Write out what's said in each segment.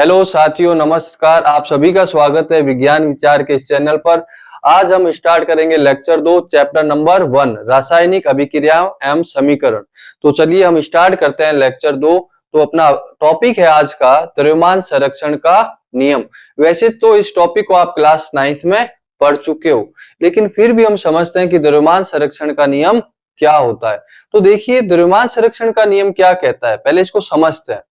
Hello साथियों, नमस्कार। आप सभी का स्वागत है विज्ञान विचार के इस चैनल पर। आज हम स्टार्ट करेंगे लेक्चर 2 चैप्टर नंबर 1 रासायनिक अभिक्रियाओं एवं समीकरण। तो चलिए हम स्टार्ट करते हैं लेक्चर 2। तो अपना टॉपिक है आज का द्रव्यमान संरक्षण का नियम। वैसे तो इस टॉपिक को आप क्लास 9th में पढ़ चुके हो, लेकिन फिर भी हम समझते हैं कि द्रव्यमान संरक्षण का नियम क्या होता है। तो देखिए, द्रव्यमान संरक्षण का नियम क्या कहता है, पहले इसको समझते हैं।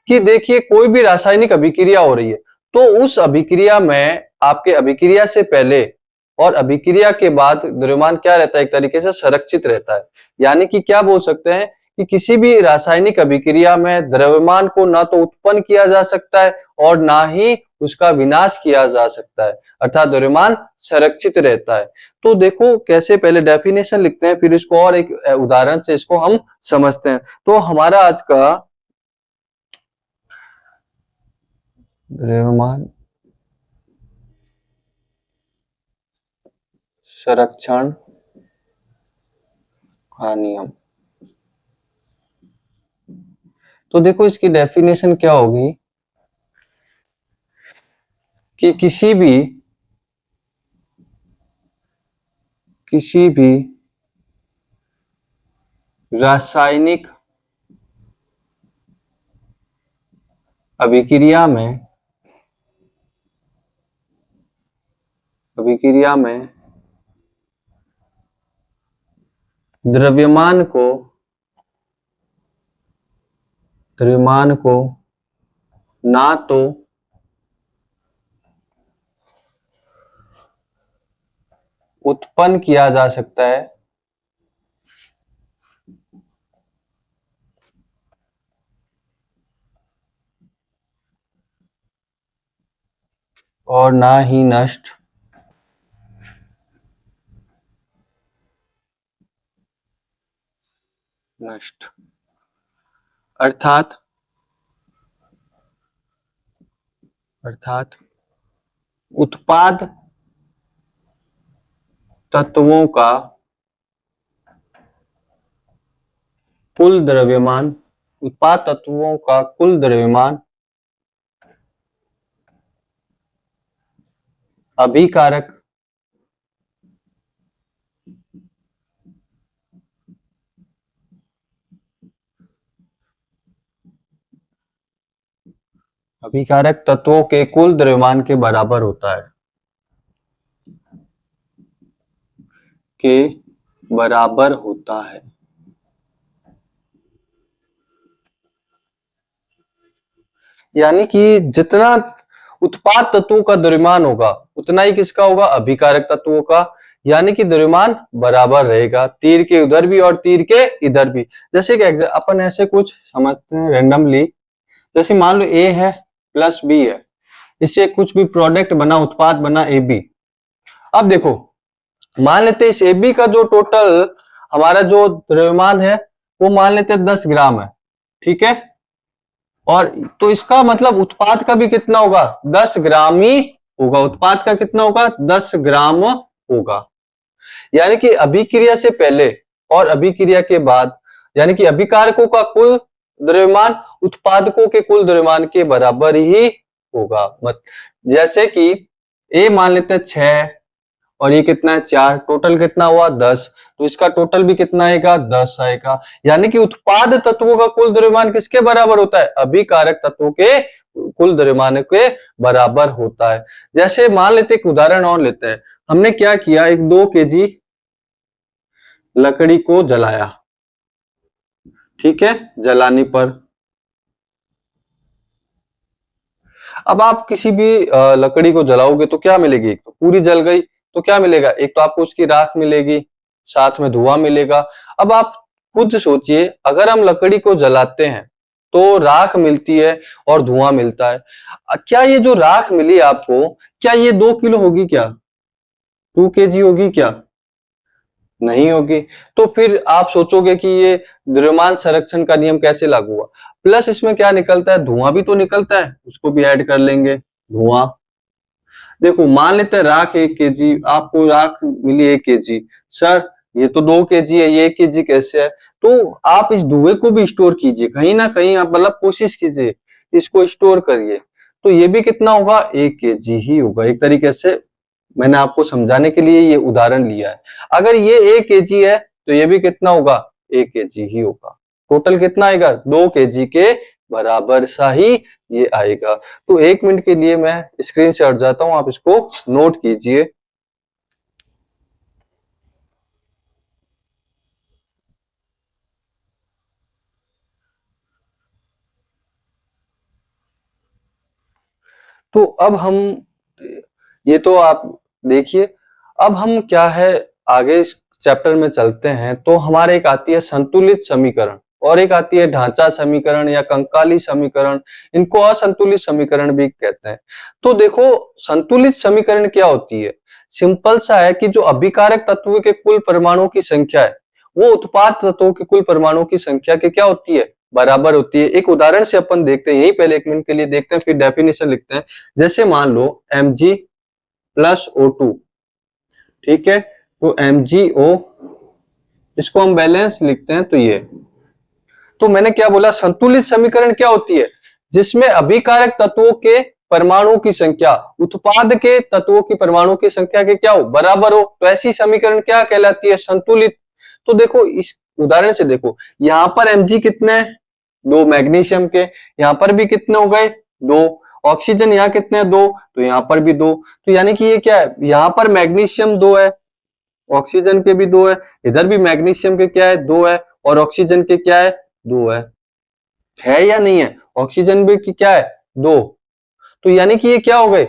कि देखिए, कोई भी रासायनिक अभिक्रिया हो रही है तो उस अभिक्रिया में आपके अभिक्रिया से पहले और अभिक्रिया के बाद द्रव्यमान क्या रहता है, एक तरीके से संरक्षित रहता है। यानी कि क्या बोल सकते हैं कि किसी भी रासायनिक अभिक्रिया में द्रव्यमान को ना तो उत्पन्न किया जा सकता है और ना ही उसका विनाश किया जा सकता है, अर्थात द्रव्यमान संरक्षित रहता है। तो देखो कैसे, पहले डेफिनेशन लिखते हैं, फिर इसको और एक उदाहरण से इसको हम समझते हैं। तो हमारा आज का द्रव्यमान संरक्षण का नियम, तो देखो इसकी डेफिनेशन क्या होगी कि किसी भी रासायनिक अभिक्रिया में द्रव्यमान को ना तो उत्पन्न किया जा सकता है और ना ही नष्ट अर्थात उत्पाद तत्वों का कुल द्रव्यमान अभिकारक तत्वों के कुल द्रव्यमान के बराबर होता है, यानी कि जितना उत्पाद तत्वों का द्रव्यमान होगा उतना ही किसका होगा, अभिकारक तत्वों का। यानी कि द्रव्यमान बराबर रहेगा, तीर के उधर भी और तीर के इधर भी। जैसे कि अपन ऐसे कुछ समझते हैं रैंडमली, जैसे मान लो ए है प्लस बी है, इससे कुछ भी प्रोडक्ट बना, उत्पाद बना ए बी। अब देखो, मान लेते हैं इस ए बी का जो टोटल हमारा जो द्रव्यमान है वो मान लेते हैं 10 ग्राम है, ठीक है। और तो इसका मतलब उत्पाद का भी कितना होगा, 10 ग्राम ही होगा। उत्पाद का कितना होगा, 10 ग्राम होगा। यानी कि अभिक्रिया से पहले और अभिक्रिया के बाद, यानी कि अभिकारकों का कुल द्रव्यमान उत्पादकों के कुल द्रव्यमान के बराबर ही होगा। जैसे कि ए मान लेते हैं 6 और ये कितना है 4, टोटल कितना हुआ 10, तो इसका टोटल भी कितना आएगा, 10 आएगा। यानी कि उत्पाद तत्वों का कुल द्रव्यमान किसके बराबर होता है, अभिकारक तत्वों के कुल द्रव्यमान के बराबर होता है। जैसे मान लेते एक उदाहरण और लेते हैं। हमने क्या किया, एक 2 kg लकड़ी को जलाया, ठीक है, जलाने पर। अब आप किसी भी लकड़ी को जलाओगे तो क्या मिलेगी, एक तो पूरी जल गई तो क्या मिलेगा, एक तो आपको उसकी राख मिलेगी, साथ में धुआं मिलेगा। अब आप खुद सोचिए, अगर हम लकड़ी को जलाते हैं तो राख मिलती है और धुआं मिलता है। क्या ये जो राख मिली आपको, क्या ये 2 किलो होगी, क्या 2 kg होगी, क्या नहीं होगी। तो फिर आप सोचोगे कि ये द्रव्यमान संरक्षण का नियम कैसे लागू हुआ। प्लस इसमें क्या निकलता है, धुआं भी तो निकलता है, उसको भी ऐड कर लेंगे, धुआं। देखो मान लेते हैं राख 1 kg, आपको राख मिली 1 kg, सर ये तो 2 kg है, ये 1 kg कैसे है। तो आप इस धुएं को भी स्टोर कीजिए कहीं ना कहीं, आप मतलब कोशिश कीजिए इसको स्टोर करिए। तो ये भी कितना होगा, 1 kg ही होगा। एक तरीके से मैंने आपको समझाने के लिए ये उदाहरण लिया है। अगर ये 1 kg है तो ये भी कितना होगा, 1 kg ही होगा। टोटल कितना आएगा, 2 kg के बराबर सा ही ये आएगा। तो 1 मिनट के लिए मैं स्क्रीन से हट जाता हूं, आप इसको नोट कीजिए। तो अब हम, ये तो आप देखिए, अब हम क्या है आगे इस चैप्टर में चलते हैं। तो हमारे एक आती है संतुलित समीकरण और एक आती है ढांचा समीकरण या कंकाली समीकरण, इनको असंतुलित समीकरण भी कहते हैं। तो देखो संतुलित समीकरण क्या होती है, सिंपल सा है कि जो अभिकारक तत्वों के कुल परमाणुओं की संख्या है वो उत्पाद तत्वों के कुल परमाणुओं की संख्या के क्या होती है, बराबर होती है। एक उदाहरण से अपन देखते हैं, यही पहले 1 मिनट के लिए देखते हैं, फिर डेफिनेशन लिखते हैं। जैसे मान लो Mg प्लस O2, ठीक है, तो MgO, इसको हम बैलेंस लिखते हैं। तो ये, तो मैंने क्या बोला, संतुलित समीकरण क्या होती है, जिसमें अभिकारक तत्वों के परमाणुओं की संख्या उत्पाद के तत्वों की परमाणुओं की संख्या के क्या हो, बराबर हो। तो ऐसी समीकरण क्या कहलाती है, संतुलित। तो देखो इस उदाहरण से देखो, यहां पर Mg कितने हैं, 2 मैग्नीशियम के, यहां पर भी कितने हो गए, 2 ऑक्सीजन, यहाँ कितने हैं, 2, तो यहां पर भी 2। तो यानी कि ये क्या है, यहां पर मैग्नीशियम 2 है, ऑक्सीजन के भी 2 है, इधर भी मैग्नीशियम के क्या है, 2 है, और ऑक्सीजन के क्या है, 2 है या नहीं है, ऑक्सीजन भी की क्या है, 2। तो यानी कि ये क्या हो गए,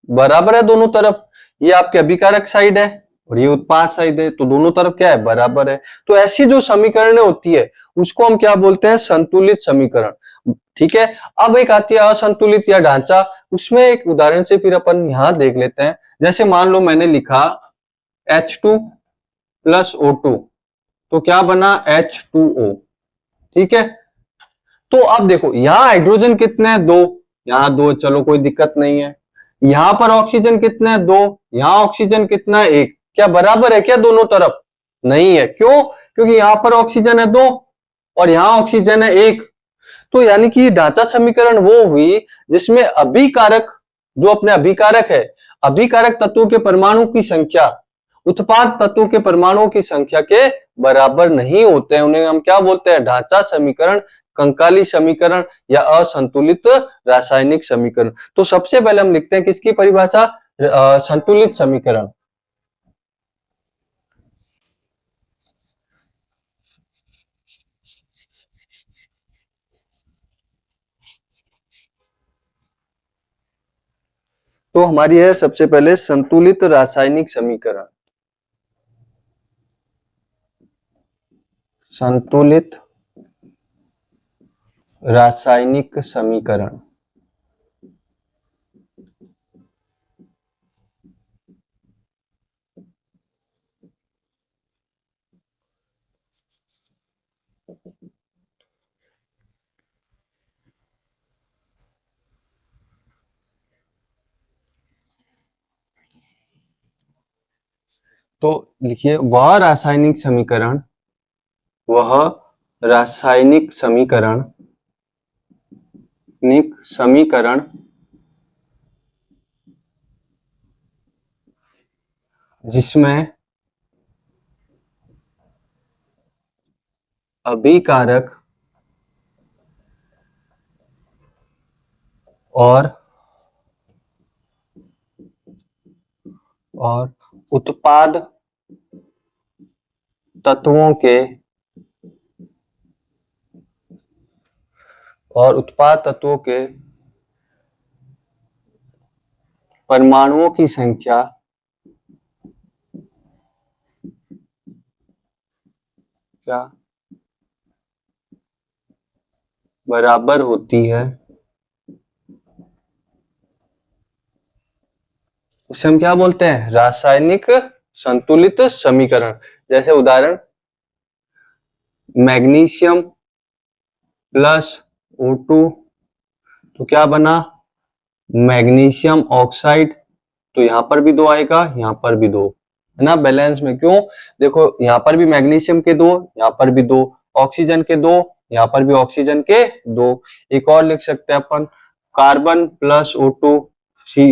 बराबर है दोनों तरफ। ये आपके अभिकारक साइड है और ये उत्पाद साइड है, तो दोनों तरफ क्या है, बराबर है। तो ऐसी जो समीकरण होती है उसको हम क्या बोलते हैं, संतुलित समीकरण। ठीक है, अब एक आती है असंतुलित या ढांचा, उसमें एक उदाहरण से फिर अपन यहां देख लेते हैं। जैसे मान लो मैंने लिखा H2 प्लस O2, तो क्या बना, H2O, ठीक है। तो अब देखो यहां हाइड्रोजन कितने हैं, 2, यहां 2, चलो कोई दिक्कत नहीं है। यहां पर ऑक्सीजन कितने हैं, 2, यहां ऑक्सीजन कितना है, 1, क्या बराबर है क्या दोनों तरफ, नहीं है। क्यों, क्योंकि यहां पर ऑक्सीजन है 2 और यहां ऑक्सीजन है 1। तो यानी कि ढांचा समीकरण वो हुई जिसमें अभिकारक, जो अपने अभिकारक है, अभिकारक तत्वों के परमाणु की संख्या उत्पाद तत्वों के परमाणुओं की संख्या के बराबर नहीं होते हैं, उन्हें हम क्या बोलते हैं, ढांचा समीकरण, कंकाली समीकरण या असंतुलित रासायनिक समीकरण। तो सबसे पहले हम लिखते हैं किसकी परिभाषा, संतुलित समीकरण। तो हमारी है सबसे पहले संतुलित रासायनिक समीकरण, संतुलित रासायनिक समीकरण। तो लिखिए वह रासायनिक समीकरण, वह रासायनिक समीकरण, समीकरण जिसमें अभिकारक और उत्पाद तत्वों के परमाणुओं की संख्या क्या बराबर होती है, उसे हम क्या बोलते हैं, रासायनिक संतुलित समीकरण। जैसे उदाहरण, मैग्नीशियम प्लस O2, तो क्या बना, मैग्नीशियम ऑक्साइड। तो यहां पर भी 2 आएगा, यहां पर भी 2, है ना, बैलेंस में। क्यों, देखो यहां पर भी मैग्नीशियम के 2, यहां पर भी 2, ऑक्सीजन के 2, यहां पर भी ऑक्सीजन के 2। एक और लिख सकते हैं अपन, कार्बन प्लस O2 सी,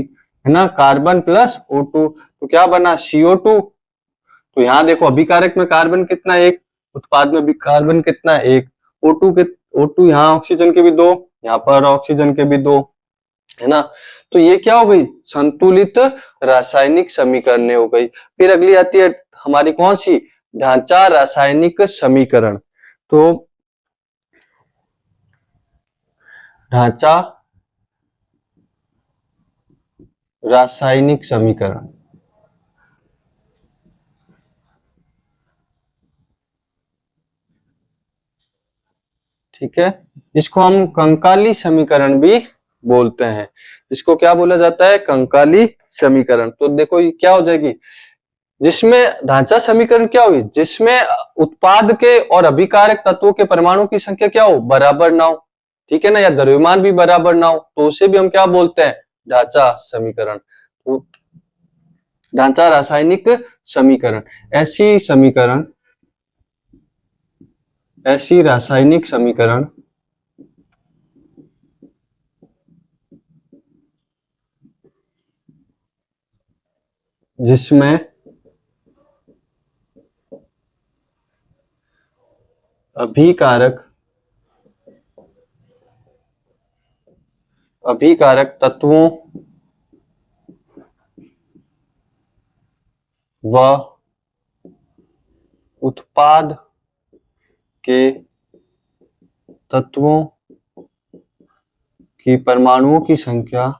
है ना, कार्बन प्लस O2 तो क्या बना CO2। तो यहाँ देखो अभिकारक में कार्बन कितना, एक, उत्पाद में भी कार्बन कितना, एक, O2 के, O2 यहाँ ऑक्सीजन के भी दो, यहाँ पर ऑक्सीजन के भी दो, है ना। तो ये क्या हो गई, संतुलित रासायनिक समीकरण हो गई। फिर अगली आती है हमारी कौन सी, ढांचा रासायनिक समीकरण। तो ढांचा रासायनिक समीकरण, ठीक है, इसको हम कंकाली समीकरण भी बोलते हैं। इसको क्या बोला जाता है, कंकाली समीकरण। तो देखो ये क्या हो जाएगी, जिसमें ढांचा समीकरण क्या हुई, जिसमें उत्पाद के और अभिकारक तत्वों के परमाणु की संख्या क्या हो, बराबर ना हो, ठीक है ना, या द्रव्यमान भी बराबर ना हो, तो उसे भी हम क्या बोलते हैं, ढांचा समीकरण। तो ढांचा रासायनिक समीकरण, ऐसी समीकरण, ऐसी रासायनिक समीकरण जिसमें अभिकारक, अभिकारक तत्वों व उत्पाद के तत्वों की परमाणुओं की संख्या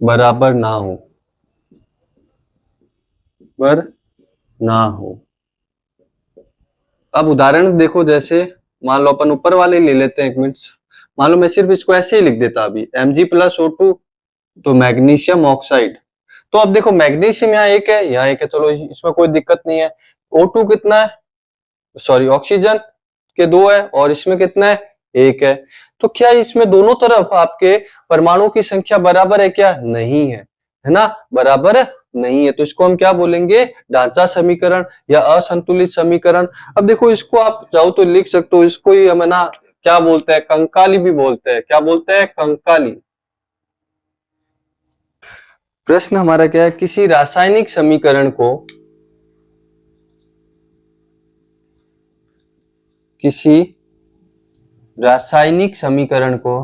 बराबर ना हो, बर ना हो। अब उदाहरण देखो, जैसे मान लो अपन ऊपर वाले ले लेते हैं, एक मिनट, मान लो मैं सिर्फ इसको ऐसे ही लिख देता अभी, Mg+O2 तो मैग्नीशियम ऑक्साइड। तो अब देखो मैग्नीशियम यहाँ एक है, यहाँ एक है, चलो इसमें कोई दिक्कत नहीं है। O2 कितना है, सॉरी ऑक्सीजन के दो है, और इसमें कितना है, एक है। तो क्या इसमें दोनों तरफ आपके परमाणु की संख्या बराबर है क्या, नहीं है ना, बराबर नहीं है। तो इसको हम क्या बोलेंगे, ढांचा समीकरण या असंतुलित समीकरण। अब देखो इसको आप चाहो तो लिख सकते हो, इसको ही हम ना क्या बोलते हैं, कंकाली भी बोलते हैं, क्या बोलते हैं, कंकाली। प्रश्न हमारा क्या है, किसी रासायनिक समीकरण को, किसी रासायनिक समीकरण को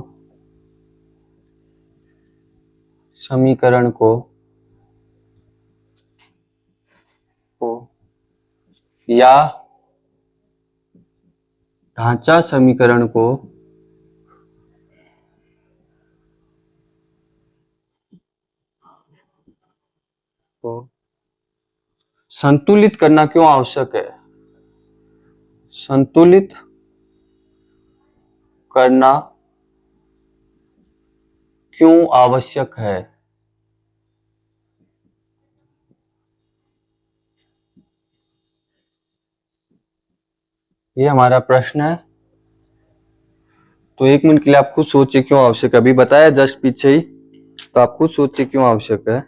या ढांचा समीकरण को संतुलित करना क्यों आवश्यक है, संतुलित करना क्यों आवश्यक है। ये हमारा प्रश्न है। तो एक मिनट के लिए आप खुद सोचिए क्यों आवश्यक है, अभी बताया जस्ट पीछे ही, तो आप खुद सोचिए क्यों आवश्यक है।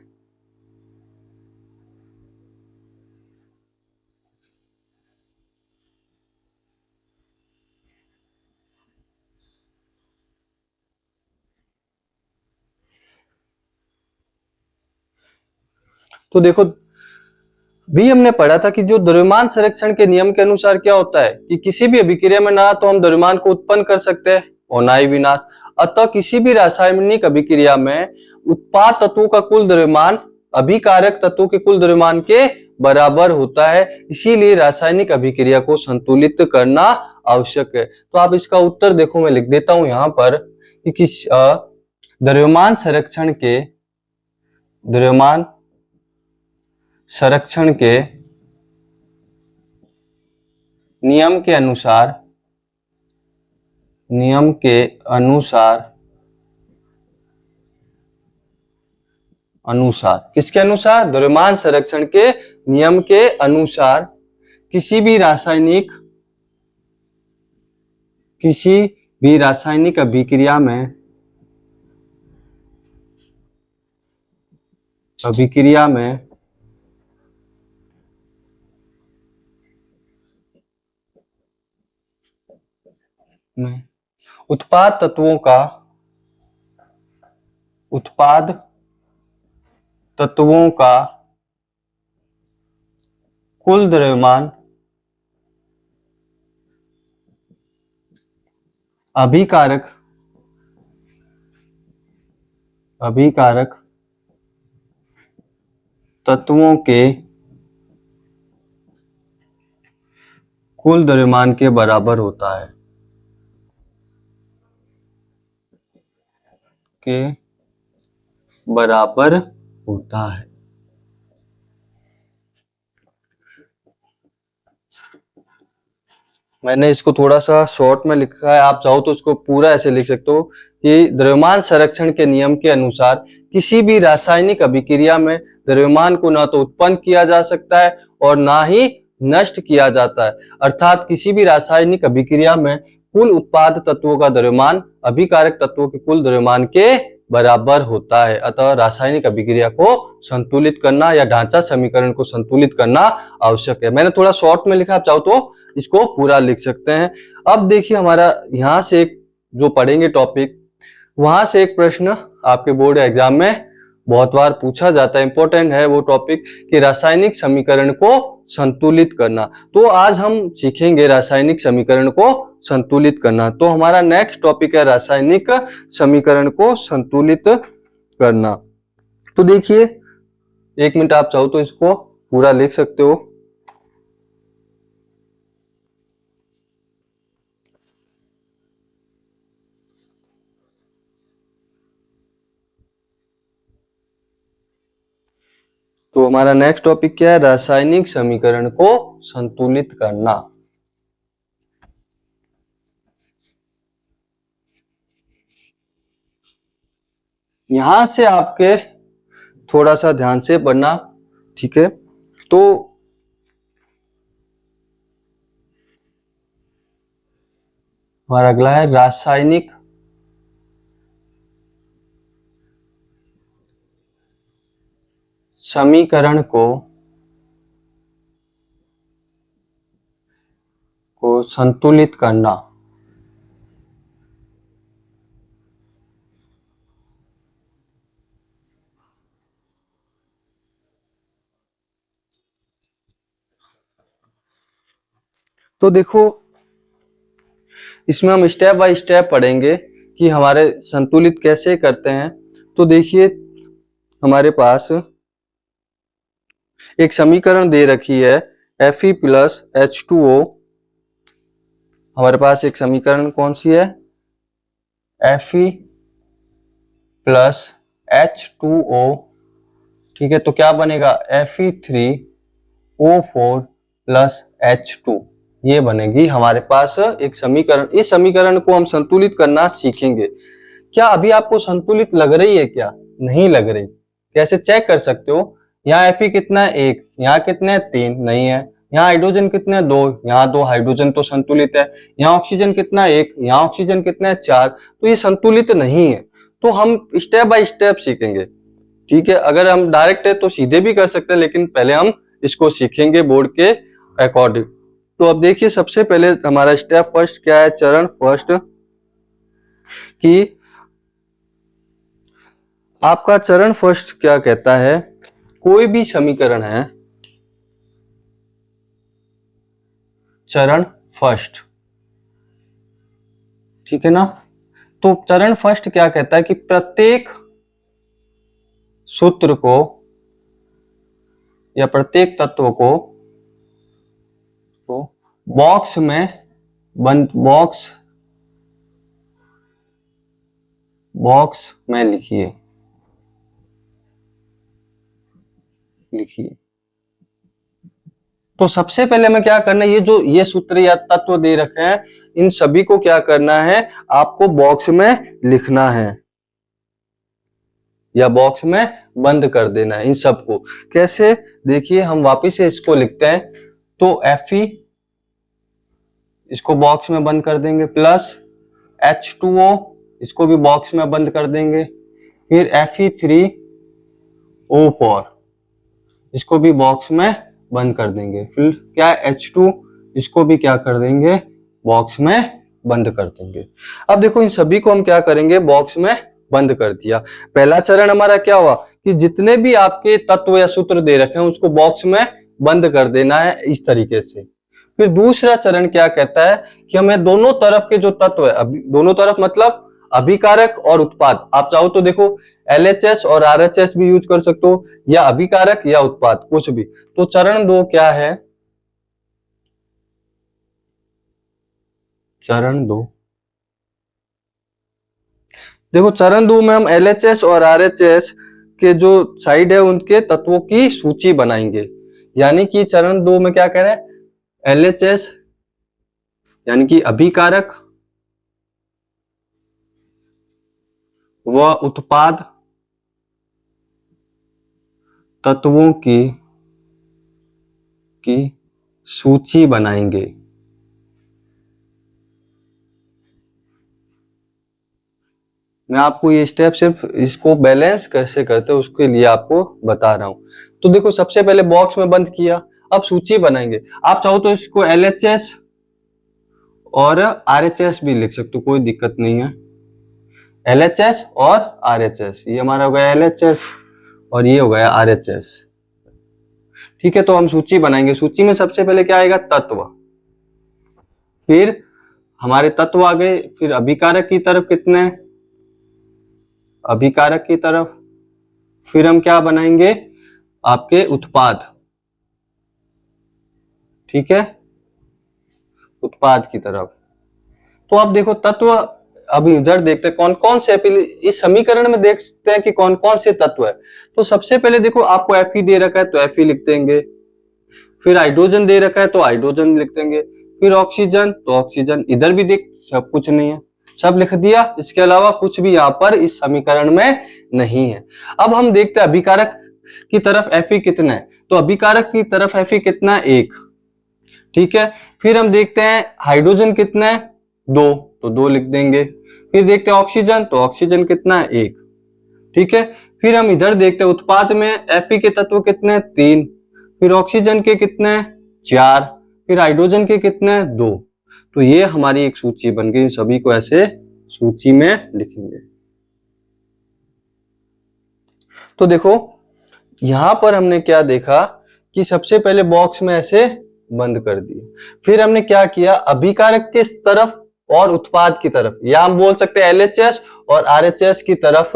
तो देखो भी हमने पढ़ा था कि जो द्रव्यमान संरक्षण के नियम के अनुसार क्या होता है कि किसी भी अभिक्रिया में ना तो हम द्रव्यमान को उत्पन्न कर सकते हैं और ना ही विनाश। अतः किसी भी रासायनिक अभिक्रिया में उत्पाद तत्वों का कुल द्रव्यमान अभिकारक तत्वों के कुल द्रव्यमान के बराबर होता है। इसीलिए रासायनिक अभिक्रिया को संतुलित करना आवश्यक है। तो आप इसका उत्तर देखो, मैं लिख देता हूं यहां पर कि किस द्रव्यमान संरक्षण के, द्रव्यमान संरक्षण के नियम के अनुसार, नियम के अनुसार, अनुसार किसके अनुसार, द्रव्यमान संरक्षण के नियम के अनुसार किसी भी रासायनिक, किसी भी रासायनिक अभिक्रिया में, अभिक्रिया में में उत्पाद तत्वों का कुल द्रव्यमान अभिकारक तत्वों के कुल द्रव्यमान के बराबर होता है, मैंने इसको थोड़ा सा शॉर्ट में लिखा है, आप चाहो तो इसको पूरा ऐसे लिख सकते हो कि द्रव्यमान संरक्षण के नियम के अनुसार किसी भी रासायनिक अभिक्रिया में द्रव्यमान को ना तो उत्पन्न किया जा सकता है और ना ही नष्ट किया जाता है। अर्थात किसी भी रासायनिक अभिक्रिया में कुल उत्पाद तत्वों का द्रव्यमान अभिकारक तत्वों के कुल द्रव्यमान के बराबर होता है। अतः रासायनिक अभिक्रिया को संतुलित करना या ढांचा समीकरण को संतुलित करना आवश्यक है। मैंने थोड़ा शॉर्ट में लिखा, आप चाहो तो इसको पूरा लिख सकते हैं। अब देखिए हमारा यहाँ से एक जो पढ़ेंगे टॉपिक, वहां से एक प्रश्न आपके बोर्ड एग्जाम में बहुत बार पूछा जाता है, इंपॉर्टेंट है वो टॉपिक कि रासायनिक समीकरण को संतुलित करना। तो आज हम सीखेंगे रासायनिक समीकरण को संतुलित करना। तो हमारा नेक्स्ट टॉपिक है रासायनिक समीकरण को संतुलित करना। तो देखिए 1 मिनट आप चाहो तो इसको पूरा लिख सकते हो। तो हमारा नेक्स्ट टॉपिक क्या है? रासायनिक समीकरण को संतुलित करना। यहां से आपके थोड़ा सा ध्यान से पढ़ना, ठीक है? तो हमारा अगला है रासायनिक समीकरण को संतुलित करना। तो देखो इसमें हम स्टेप बाय स्टेप पढ़ेंगे कि हमारे संतुलित कैसे करते हैं। तो देखिए हमारे पास एक समीकरण दे रखी है Fe प्लस H2O। हमारे पास एक समीकरण कौन सी है? Fe प्लस H2O, ठीक है? तो क्या बनेगा? Fe3O4 प्लस H2, ये बनेगी हमारे पास एक समीकरण। इस समीकरण को हम संतुलित करना सीखेंगे। क्या अभी आपको संतुलित लग रही है? क्या नहीं लग रही? कैसे चेक कर सकते हो? यहाँ Fe कितना है? 1, यहाँ कितने हैं? 3, नहीं है। यहाँ हाइड्रोजन कितने हैं? 2, यहाँ 2 हाइड्रोजन तो संतुलित है। यहाँ ऑक्सीजन कितना है? 1, यहाँ ऑक्सीजन कितना है? 4, तो ये संतुलित नहीं है। तो हम स्टेप बाय स्टेप सीखेंगे, ठीक है? अगर हम डायरेक्ट है तो सीधे भी कर सकते हैं, लेकिन पहले हम इसको सीखेंगे बोर्ड के अकॉर्डिंग। तो अब देखिए सबसे पहले हमारा स्टेप फर्स्ट क्या है? चरण फर्स्ट कि आपका चरण फर्स्ट क्या कहता है? कोई भी समीकरण है, चरण फर्स्ट, ठीक है ना? तो चरण फर्स्ट क्या कहता है कि प्रत्येक सूत्र को या प्रत्येक तत्व को बॉक्स में लिखिए। तो सबसे पहले हमें क्या करना है? ये सूत्र या तत्व दे रखे हैं, इन सभी को क्या करना है? आपको बॉक्स में लिखना है या बॉक्स में बंद कर देना है इन सबको। कैसे? देखिए हम वापिस से इसको लिखते हैं। तो Fe इसको बॉक्स में बंद कर देंगे, प्लस H2O इसको भी बॉक्स में बंद कर देंगे, फिर Fe3O4 इसको भी बॉक्स में बंद कर देंगे, फिर क्या H2 इसको भी क्या कर देंगे? बॉक्स में बंद कर देंगे। अब देखो इन सभी को हम क्या करेंगे, बॉक्स में बंद कर दिया। पहला चरण हमारा क्या हुआ कि जितने भी आपके तत्व या सूत्र दे रखे हैं उसको बॉक्स में बंद कर देना है इस तरीके से। फिर दूसरा चरण क्या कहता है कि हमें दोनों तरफ के जो तत्व है, अभी दोनों तरफ मतलब अभिकारक और उत्पाद, आप चाहो तो देखो LHS और RHS भी यूज कर सकते हो, या अभिकारक या उत्पाद कुछ भी। तो चरण 2 क्या है, चरण 2 देखो चरण 2 में हम LHS और RHS के जो साइड है उनके तत्वों की सूची बनाएंगे। यानी कि चरण 2 में क्या कह रहे हैं, LHS यानी कि अभिकारक व उत्पाद तत्वों की सूची बनाएंगे। मैं आपको ये स्टेप सिर्फ इसको बैलेंस कैसे करते हैं उसके लिए आपको बता रहा हूं। तो देखो सबसे पहले बॉक्स में बंद किया, अब सूची बनाएंगे। आप चाहो तो इसको LHS और RHS भी लिख सकते हो, कोई दिक्कत नहीं है। LHS और RHS, ये हमारा हो गया LHS और ये हो गया RHS। ठीक है, तो हम सूची बनाएंगे। सूची में सबसे पहले क्या आएगा, तत्व, फिर हमारे तत्व आ गए, फिर अभिकारक की तरफ कितने, अभिकारक की तरफ, फिर हम क्या बनाएंगे, आपके उत्पाद। ठीक है, उत्पाद की तरफ। तो अब देखो तत्व, अभी इधर देखते हैं कौन कौन से, इस समीकरण में देखते हैं कि कौन कौन से तत्व है। तो सबसे पहले देखो आपको Fe दे रखा है तो Fe लिख देंगे, फिर हाइड्रोजन दे रखा है तो हाइड्रोजन लिख देंगे, फिर ऑक्सीजन तो ऑक्सीजन, इधर भी देख सब कुछ नहीं है, सब लिख दिया। इसके अलावा कुछ भी यहाँ पर इस समीकरण में नहीं है। अब हम देखते हैं अभिकारक की तरफ Fe कितना है, तो अभिकारक की तरफ Fe कितना है, 1। ठीक है, फिर हम देखते हैं हाइड्रोजन कितना है, 2, तो 2 लिख देंगे। फिर देखते हैं ऑक्सीजन, तो ऑक्सीजन कितना है, 1। ठीक है, फिर हम इधर देखते हैं उत्पाद में Fe के तत्व कितने हैं, 3, फिर ऑक्सीजन के कितने हैं, 4, फिर हाइड्रोजन के कितने हैं, 2। तो ये हमारी एक सूची बन गई, इन सभी को ऐसे सूची में लिखेंगे। तो देखो यहां पर हमने क्या देखा कि सबसे पहले बॉक्स में ऐसे बंद कर दिए, फिर हमने क्या किया, अभिकारक के तरफ और उत्पाद की तरफ, या हम बोल सकते हैं LHS और RHS की तरफ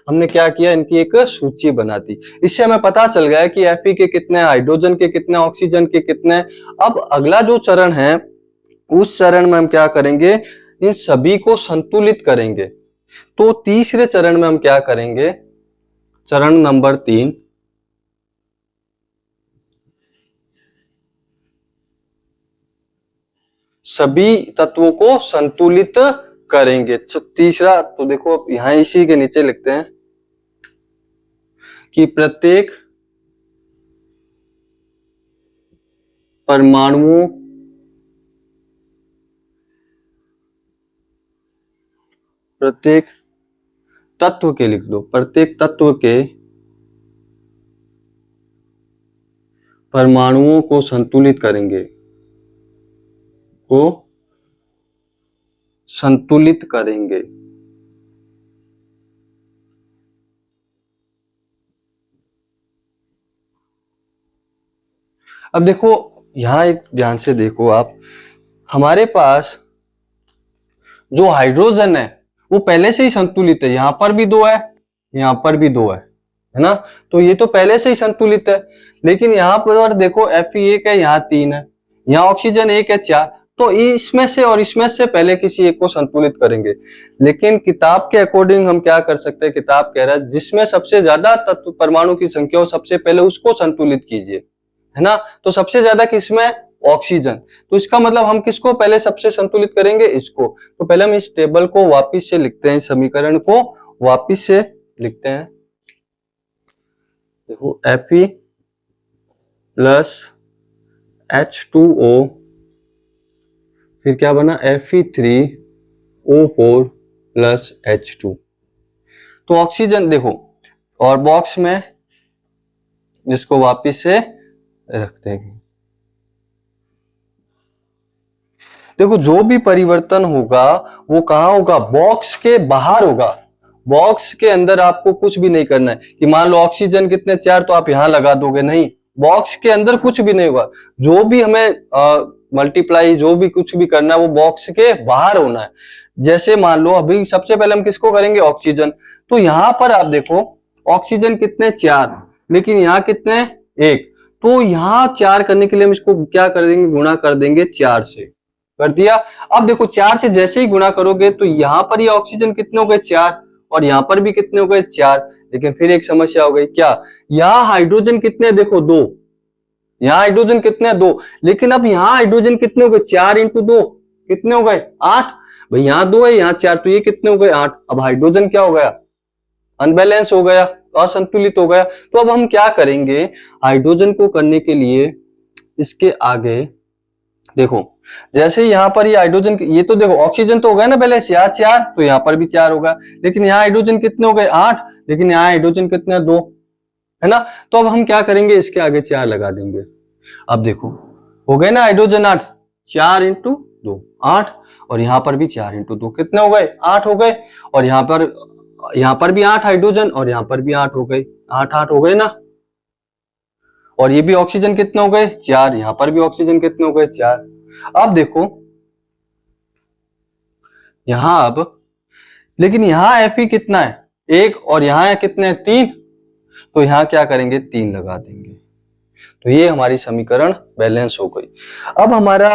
हमने क्या किया, इनकी एक सूची बना दी। इससे हमें पता चल गया कि Fe के कितने, हाइड्रोजन के कितने, ऑक्सीजन के कितने। अब अगला जो चरण है उस चरण में हम क्या करेंगे, इन सभी को संतुलित करेंगे। तो तीसरे चरण में हम क्या करेंगे, चरण नंबर 3, सभी तत्वों को संतुलित करेंगे। तीसरा तो देखो यहां इसी के नीचे लिखते हैं कि प्रत्येक परमाणुओं प्रत्येक तत्व के, लिख दो, प्रत्येक तत्व के परमाणुओं को संतुलित करेंगे, को संतुलित करेंगे। अब देखो यहां एक ध्यान से देखो आप, हमारे पास जो हाइड्रोजन है वो पहले से ही संतुलित है, यहां पर भी 2 है, यहां पर भी 2 है ना, तो ये तो पहले से ही संतुलित है। लेकिन यहां पर देखो Fe 1 है, यहाँ 3 है, यहाँ ऑक्सीजन 1 है, 4, तो इसमें से और इसमें से पहले किसी एक को संतुलित करेंगे। लेकिन किताब के अकॉर्डिंग हम क्या कर सकते हैं, किताब कह रहा है जिसमें सबसे ज्यादा तत्व परमाणु की संख्या हो सबसे पहले उसको संतुलित कीजिए, है ना। तो सबसे ज्यादा किसमें, ऑक्सीजन, तो इसका मतलब हम किसको पहले सबसे संतुलित करेंगे, इसको। तो पहले हम इस टेबल को वापिस से लिखते हैं, समीकरण को वापिस से लिखते हैं। देखो Fe प्लस H2O, फिर क्या बना, Fe3O4 प्लस H2। तो ऑक्सीजन देखो, और बॉक्स में इसको वापिस से रखते हैं। देखो जो भी परिवर्तन होगा वो कहाँ होगा, बॉक्स के बाहर होगा। बॉक्स के अंदर आपको कुछ भी नहीं करना है कि मान लो ऑक्सीजन कितने 4 तो आप यहां लगा दोगे, नहीं, बॉक्स के अंदर कुछ भी नहीं होगा। जो भी हमें मल्टीप्लाई जो भी कुछ भी करना है वो बॉक्स के बाहर होना है। जैसे मान लो अभी सबसे पहले हम किसको करेंगे, ऑक्सीजन। तो यहां पर आप देखो ऑक्सीजन कितने 4, लेकिन यहाँ कितने 1। तो यहाँ 4 करने के लिए हम इसको क्या कर देंगे, गुणा कर देंगे 4 से, कर दिया। अब देखो 4 से जैसे ही गुणा करोगे तो यहाँ पर ये ऑक्सीजन कितने हो गए 4, और यहाँ पर भी कितने हो गए 4। लेकिन फिर एक समस्या हो गई, क्या, यहाँ हाइड्रोजन कितने, देखो 2, यहाँ हाइड्रोजन कितने 2, लेकिन अब यहाँ हाइड्रोजन कितने हो गए 4 इंटू 2 कितने हो गए 8। भाई यहाँ 2 है यहाँ 4, तो ये कितने हो गए 8। अब हाइड्रोजन क्या हो गया, अनबैलेंस हो गया, असंतुलित हो गया। तो अब हम क्या करेंगे, हाइड्रोजन को करने के लिए इसके आगे देखो, जैसे यहाँ पर ये हाइड्रोजन, ये तो देखो ऑक्सीजन तो हो गया ना बैलेंस, यहाँ 4 तो यहाँ पर भी 4 होगा, लेकिन यहाँ हाइड्रोजन कितने हो गए 8, लेकिन यहाँ हाइड्रोजन कितने 2, है ना। तो अब हम क्या करेंगे, इसके आगे 4 लगा देंगे। अब देखो हो गए ना हाइड्रोजन 8, 4 इंटू 2 8, और यहाँ पर भी 4 इंटू 2 कितने हो गए 8 हो गए, और यहाँ पर भी 8 हाइड्रोजन, और यहाँ पर भी 8 हो गए, 8 8 हो गए ना। और ये भी ऑक्सीजन कितने हो गए 4, यहाँ पर भी ऑक्सीजन कितने हो गए 4। अब देखो यहां अब, लेकिन यहां Fe कितना है 1, और यहां कितने 3, तो यहां क्या करेंगे 3 लगा देंगे। तो ये हमारी समीकरण बैलेंस हो गई। अब हमारा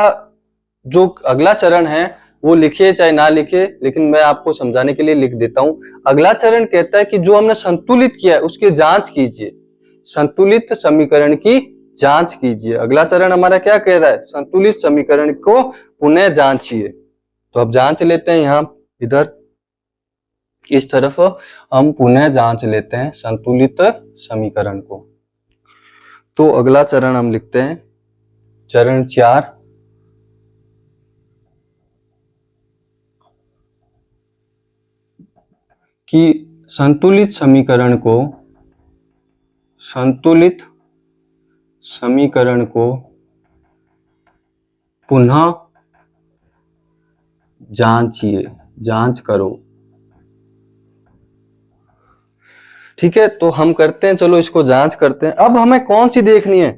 जो अगला चरण है वो लिखिए चाहे ना लिखिए, लेकिन मैं आपको समझाने के लिए लिख देता हूं। अगला चरण कहता है कि जो हमने संतुलित किया है उसकी जांच कीजिए, संतुलित समीकरण की जांच कीजिए। अगला चरण हमारा क्या कह रहा है, संतुलित समीकरण को पुनः जांचिए। तो अब जांच लेते हैं, यहां इधर इस तरफ हम पुनः जांच लेते हैं संतुलित समीकरण को। तो अगला चरण हम लिखते हैं चरण 4, कि संतुलित समीकरण को पुनः जांचिए, जांच करो। ठीक है, तो हम करते हैं, चलो इसको जांच करते हैं। अब हमें कौन सी देखनी है,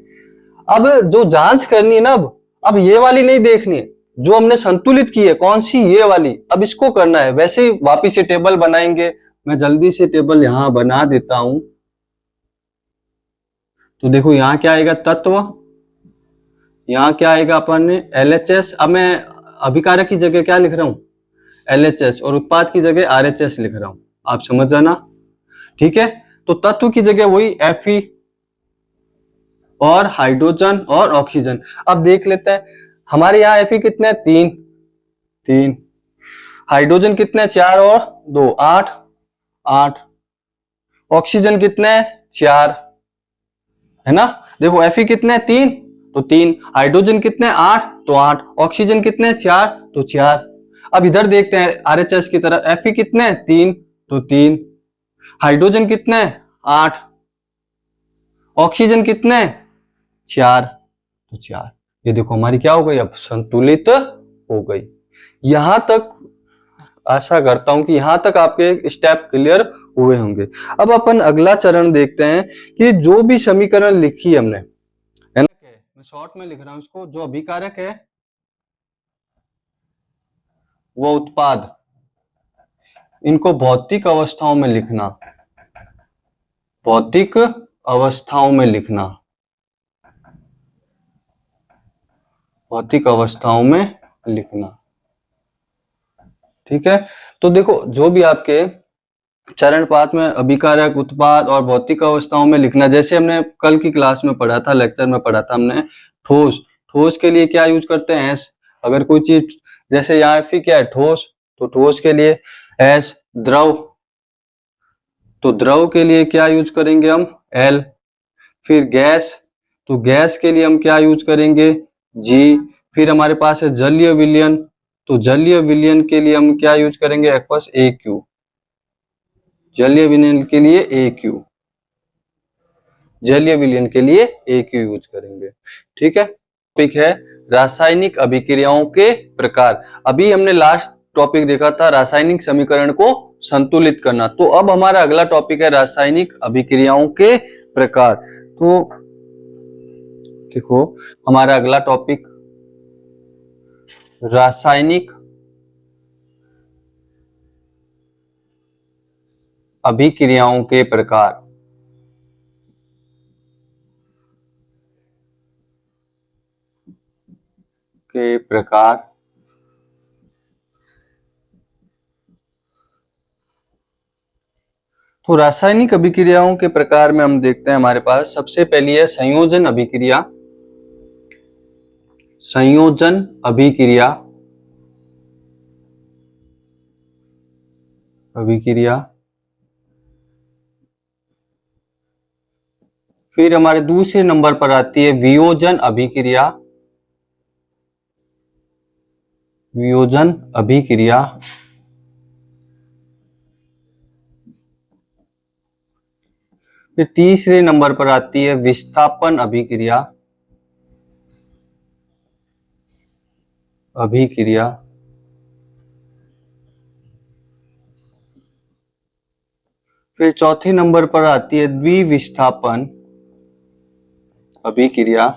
अब जो जांच करनी है ना, अब ये वाली नहीं देखनी है जो हमने संतुलित की है, कौन सी, ये वाली। अब इसको करना है, वैसे ही वापिस से टेबल बनाएंगे। मैं जल्दी से टेबल यहां बना देता हूं। तो देखो यहां क्या आएगा, तत्व, यहां क्या आएगा अपन ने LHS। अब मैं अभिकारक की जगह क्या लिख रहा हूं LHS, और उत्पाद की जगह RHS लिख रहा हूं, आप समझ जाना। ठीक है, तो तत्व की जगह वही Fe और हाइड्रोजन और ऑक्सीजन। अब देख लेते हैं, हमारे यहाँ Fe कितने 3, हाइड्रोजन कितने 4 और 2 8 8, ऑक्सीजन कितने 4, है ना। देखो Fe कितने 3 तो 3, हाइड्रोजन कितने 8 तो 8, ऑक्सीजन कितने 4 तो 4। अब इधर देखते हैं RHS की तरफ, Fe कितने 3 तो 3, हाइड्रोजन कितने 8, ऑक्सीजन कितने 4 तो 4। ये देखो हमारी क्या हो गई, अब संतुलित हो गई। यहां तक आशा करता हूं कि यहां तक आपके स्टेप क्लियर हुए होंगे। अब अपन अगला चरण देखते हैं कि जो भी समीकरण लिखी हमने, है ना, मैं शॉर्ट में लिख रहा हूं इसको, जो अभिकारक है वो उत्पाद, इनको भौतिक अवस्थाओं में लिखना, भौतिक अवस्थाओं में लिखना, भौतिक अवस्थाओं में लिखना। ठीक है, तो देखो जो भी आपके चरण 5 में अभिकारक, उत्पाद और भौतिक अवस्थाओं में लिखना, जैसे हमने कल की क्लास में पढ़ा था, लेक्चर में पढ़ा था हमने, ठोस, ठोस के लिए क्या यूज करते हैं S। अगर कोई चीज जैसे यहाँ Fe क्या है ठोस, तो ठोस के लिए S। द्रव, तो द्रव के लिए क्या यूज करेंगे हम L। फिर गैस, तो गैस के लिए हम क्या यूज करेंगे G। फिर हमारे पास है जलीय विलयन, तो जलीय विलयन के लिए हम क्या यूज करेंगे एक्वस AQ, जलीय विलयन के लिए AQ, जलीय विलयन के लिए AQ यूज करेंगे। ठीक है, टॉपिक है रासायनिक अभिक्रियाओं के प्रकार। अभी हमने लास्ट टॉपिक देखा था रासायनिक समीकरण को संतुलित करना, तो अब हमारा अगला टॉपिक है रासायनिक अभिक्रियाओं के प्रकार। तो देखो हमारा अगला टॉपिक रासायनिक अभिक्रियाओं के प्रकार। तो रासायनिक अभिक्रियाओं के प्रकार में हम देखते हैं हमारे पास सबसे पहली है संयोजन अभिक्रिया। संयोजन अभिक्रिया फिर हमारे दूसरे नंबर पर आती है वियोजन अभिक्रिया। वियोजन अभिक्रिया फिर तीसरे नंबर पर आती है विस्थापन अभिक्रिया। फिर चौथे नंबर पर आती है द्विविस्थापन अभिक्रिया।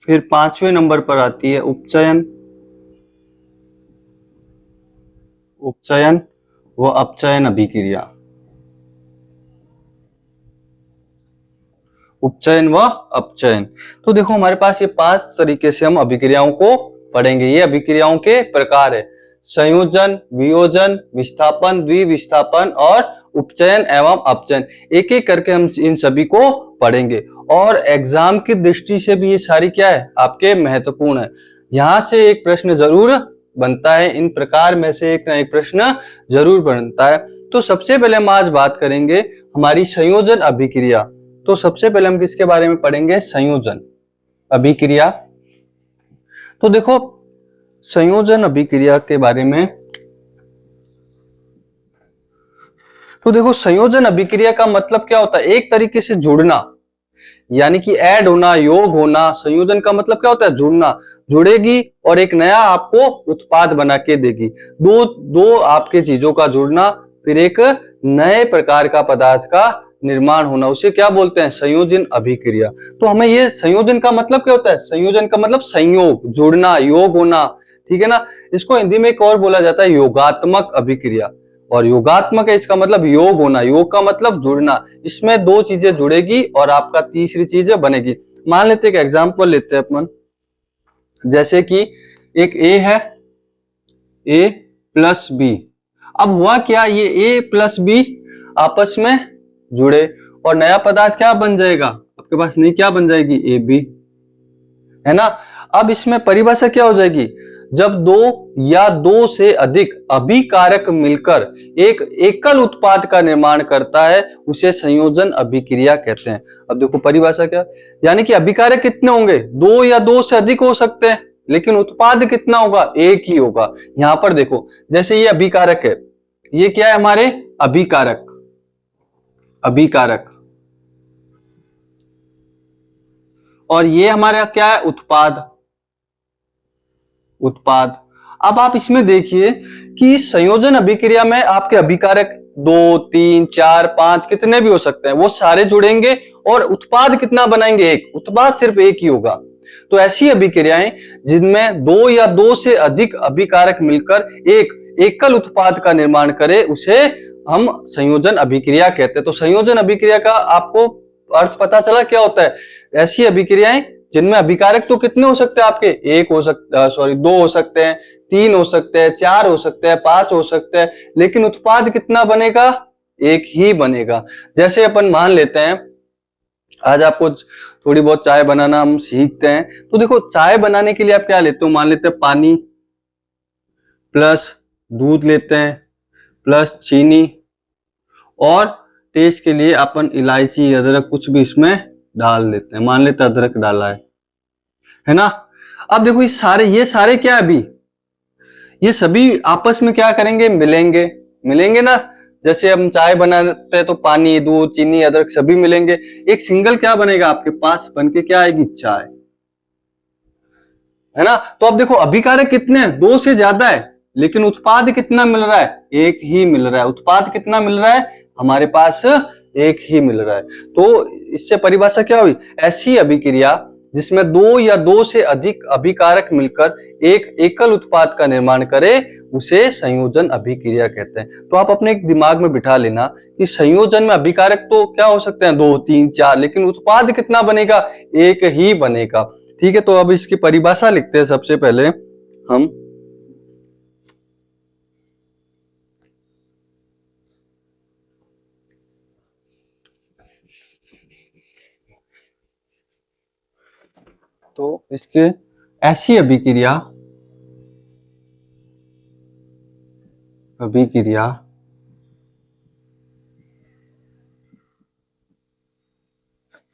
फिर पांचवें नंबर पर आती है उपचयन व अपचयन अभिक्रिया। उपचयन व अपचयन। तो देखो हमारे पास ये 5 तरीके से हम अभिक्रियाओं को पढ़ेंगे। ये अभिक्रियाओं के प्रकार है संयोजन, वियोजन, विस्थापन, द्विविस्थापन और उपचयन एवं अपचयन। एक एक करके हम इन सभी को पढ़ेंगे और एग्जाम की दृष्टि से भी ये सारी क्या है आपके महत्वपूर्ण है। यहां से एक प्रश्न जरूर बनता है, इन प्रकार में से एक ना एक प्रश्न जरूर बनता है। तो सबसे पहले हम आज बात करेंगे हमारी संयोजन अभिक्रिया। तो सबसे पहले हम किसके बारे में पढ़ेंगे संयोजन अभिक्रिया। तो देखो संयोजन अभिक्रिया के बारे में, तो देखो संयोजन अभिक्रिया का मतलब क्या होता है एक तरीके से जुड़ना, यानी कि ऐड होना, योग होना। संयोजन का मतलब क्या होता है जुड़ना, जुड़ेगी और एक नया आपको उत्पाद बना के देगी। दो आपके चीजों का जुड़ना फिर एक नए प्रकार का पदार्थ का निर्माण होना, उसे क्या बोलते हैं संयोजन अभिक्रिया। तो हमें ये संयोजन का मतलब क्या होता है, संयोजन का मतलब संयोग, जुड़ना, योग होना, ठीक है ना। इसको हिंदी में एक और बोला जाता है योगात्मक अभिक्रिया, और योगात्मक है इसका मतलब योग होना, योग का मतलब जुड़ना। इसमें 2 चीजें जुड़ेगी और आपका तीसरी चीज बनेगी। मान लेते एक एग्जांपल लेते हैं अपन, जैसे कि एक ए है, ए प्लस बी। अब हुआ क्या, ये ए प्लस बी आपस में जुड़े और नया पदार्थ क्या बन जाएगा आपके पास, नई क्या बन जाएगी ए बी, है ना। अब इसमें परिभाषा क्या हो जाएगी, जब 2 या 2 से अधिक अभिकारक मिलकर एक एकल उत्पाद का निर्माण करता है उसे संयोजन अभिक्रिया कहते हैं। अब देखो परिभाषा क्या, यानी कि अभिकारक कितने होंगे, 2 या 2 से अधिक हो सकते हैं, लेकिन उत्पाद कितना होगा, एक ही होगा। यहां पर देखो जैसे ये अभिकारक है, ये क्या है हमारे अभिकारक, और ये हमारा क्या है उत्पाद। अब आप इसमें देखिए कि संयोजन अभिक्रिया में आपके अभिकारक 2, 3, 4, 5 कितने भी हो सकते हैं, वो सारे जुड़ेंगे और उत्पाद कितना बनाएंगे, एक उत्पाद सिर्फ एक ही होगा। तो ऐसी अभिक्रियाएं जिनमें 2 या 2 से अधिक अभिकारक मिलकर एक एकल उत्पाद का निर्माण करे उसे हम संयोजन अभिक्रिया कहते हैं। तो संयोजन अभिक्रिया का आपको अर्थ पता चला क्या होता है, ऐसी अभिक्रियाएं जिनमें अभिकारक तो कितने हो सकते हैं आपके, एक हो सकता, 2 हो सकते हैं, 3 हो सकते हैं, 4 हो सकते हैं, 5 हो सकते हैं, लेकिन उत्पाद कितना बनेगा, एक ही बनेगा। जैसे अपन मान लेते हैं आज आपको थोड़ी बहुत चाय बनाना हम सीखते हैं, तो देखो चाय बनाने के लिए आप क्या लेते हो, मान लेते हैं पानी प्लस दूध लेते हैं प्लस चीनी, और टेस्ट के लिए अपन इलायची अदरक कुछ भी इसमें डाल देते हैं, मान लेते हैं अदरक डाला है ना। अब देखो ये सारे क्या है, अभी ये सभी आपस में क्या करेंगे, मिलेंगे ना। जैसे हम चाय बनाते हैं तो पानी, दूध, चीनी, अदरक सभी मिलेंगे, एक सिंगल क्या बनेगा आपके पास, बन के क्या आएगी, चाय, है ना। तो अब देखो अभिकारक कितने हैं, दो से ज्यादा है, लेकिन उत्पाद कितना मिल रहा है, एक ही मिल रहा है। उत्पाद कितना मिल रहा है, हमारे पास एक ही मिल रहा है। तो इससे परिभाषा क्या हुई, ऐसी अभिक्रिया जिसमें दो या दो से अधिक अभिकारक मिलकर एक एकल उत्पाद का निर्माण करे, उसे संयोजन अभिक्रिया कहते हैं। तो आप अपने एक दिमाग में बिठा लेना कि संयोजन में अभिकारक तो क्या हो सकते हैं, 2, 3, 4, लेकिन उत्पाद कितना बनेगा, एक ही बनेगा। ठीक है, तो अब इसकी परिभाषा लिखते हैं सबसे पहले हम। तो इसके ऐसी अभिक्रिया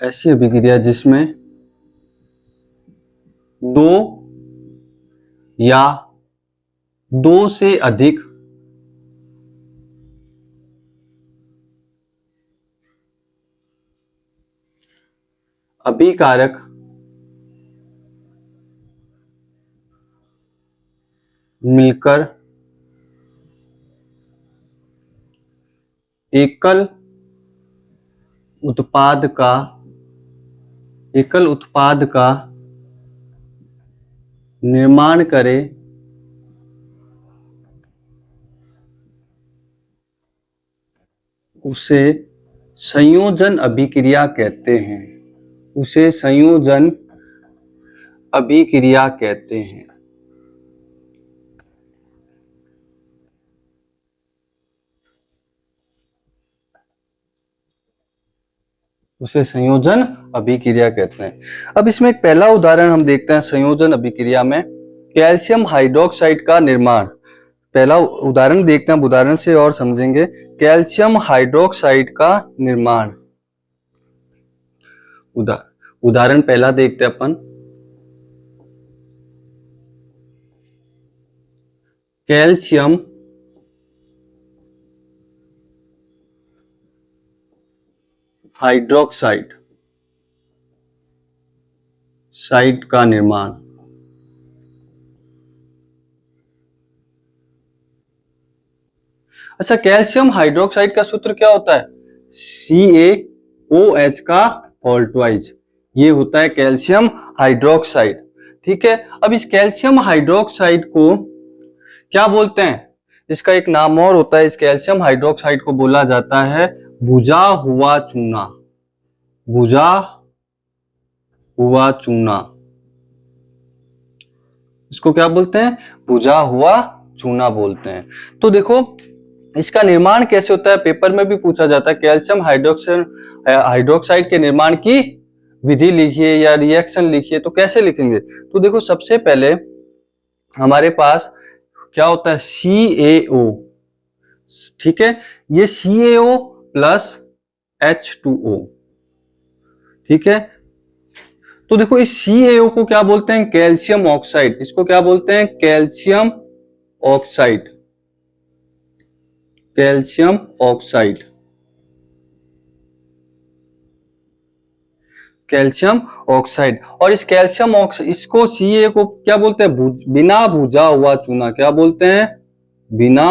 ऐसी अभिक्रिया जिसमें दो या दो से अधिक अभिकारक मिलकर एकल उत्पाद का निर्माण करे, उसे संयोजन अभिक्रिया कहते हैं। उसे संयोजन अभिक्रिया कहते हैं। उसे संयोजन अभिक्रिया कहते हैं। अब इसमें एक पहला उदाहरण हम देखते हैं संयोजन अभिक्रिया में, कैल्शियम हाइड्रोक्साइड का निर्माण। पहला उदाहरण देखते हैं, उदाहरण से और समझेंगे। कैल्शियम हाइड्रोक्साइड का निर्माण, उदाहरण पहला देखते हैं अपन। कैल्शियम हाइड्रोक्साइड का निर्माण। अच्छा, कैल्शियम हाइड्रोक्साइड का सूत्र क्या होता है, CaOH का होल ट्वाइस, ये होता है कैल्शियम हाइड्रोक्साइड। ठीक है, अब इस कैल्शियम हाइड्रोक्साइड को क्या बोलते हैं, इसका एक नाम और होता है, इस कैल्शियम हाइड्रोक्साइड को बोला जाता है भुजा हुआ चूना। भुजा हुआ चूना, इसको क्या बोलते हैं, भुजा हुआ चूना बोलते हैं। तो देखो इसका निर्माण कैसे होता है, पेपर में भी पूछा जाता है, कैल्शियम हाइड्रोक्साइड के निर्माण की विधि लिखिए या रिएक्शन लिखिए, तो कैसे लिखेंगे। तो देखो सबसे पहले हमारे पास क्या होता है, CaO। ठीक है, ये CaO प्लस H2O। ठीक है, तो देखो इस CaO को क्या बोलते हैं, कैल्शियम ऑक्साइड। इसको क्या बोलते हैं, calcium oxide. Calcium oxide, calcium oxide. और इस कैल्शियम ऑक्साइड, इसको Ca को क्या बोलते हैं, बिना भुजा हुआ चूना। क्या बोलते हैं, बिना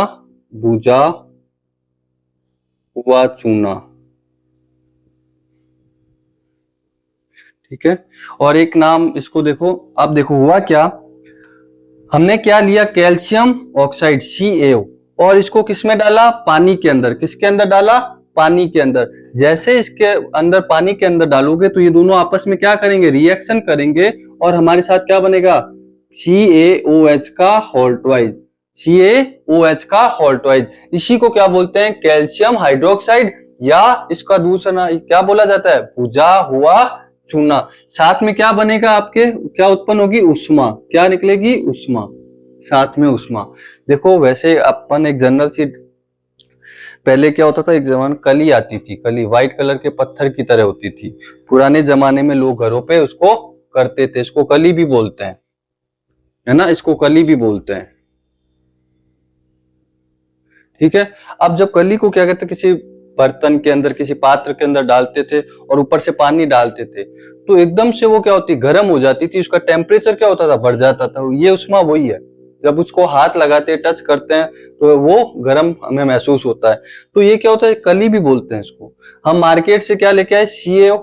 भुजा हुआ चूना। ठीक है, और एक नाम इसको देखो, अब देखो हुआ क्या, हमने क्या लिया, कैल्शियम ऑक्साइड CaO, और इसको किसमें डाला, पानी के अंदर। किसके अंदर डाला, पानी के अंदर। जैसे इसके अंदर पानी के अंदर डालोगे तो ये दोनों आपस में क्या करेंगे, रिएक्शन करेंगे, और हमारे साथ क्या बनेगा, CaOH का होल ट्वाइस। CaOH का होल ट्वाइस, इसी को क्या बोलते हैं, कैल्शियम हाइड्रोक्साइड, या इसका दूसरा नाम क्या बोला जाता है, भुजा हुआ चूना। साथ में क्या बनेगा आपके, क्या उत्पन्न होगी, उष्मा। क्या निकलेगी, उष्मा, साथ में उष्मा। देखो वैसे अपन एक जनरल सी, पहले क्या होता था, एक जमाना कली आती थी, कली व्हाइट कलर के पत्थर की तरह होती थी, पुराने जमाने में लोग घरों पे उसको करते थे, इसको कली भी बोलते हैं, है ना, इसको कली भी बोलते हैं। ठीक है। अब जब कली को क्या कहते हैं, किसी बर्तन के अंदर, किसी पात्र के अंदर डालते थे और ऊपर से पानी डालते थे, तो एकदम से वो क्या होती, गर्म हो जाती थी, उसका टेम्परेचर क्या होता था, बढ़ जाता था। ये उष्मा वही है, जब उसको हाथ लगाते हैं, टच करते हैं, तो वो गर्म हमें महसूस होता है। तो ये क्या होता है, कली भी बोलते हैं इसको। हम मार्केट से क्या लेके आए, CaO,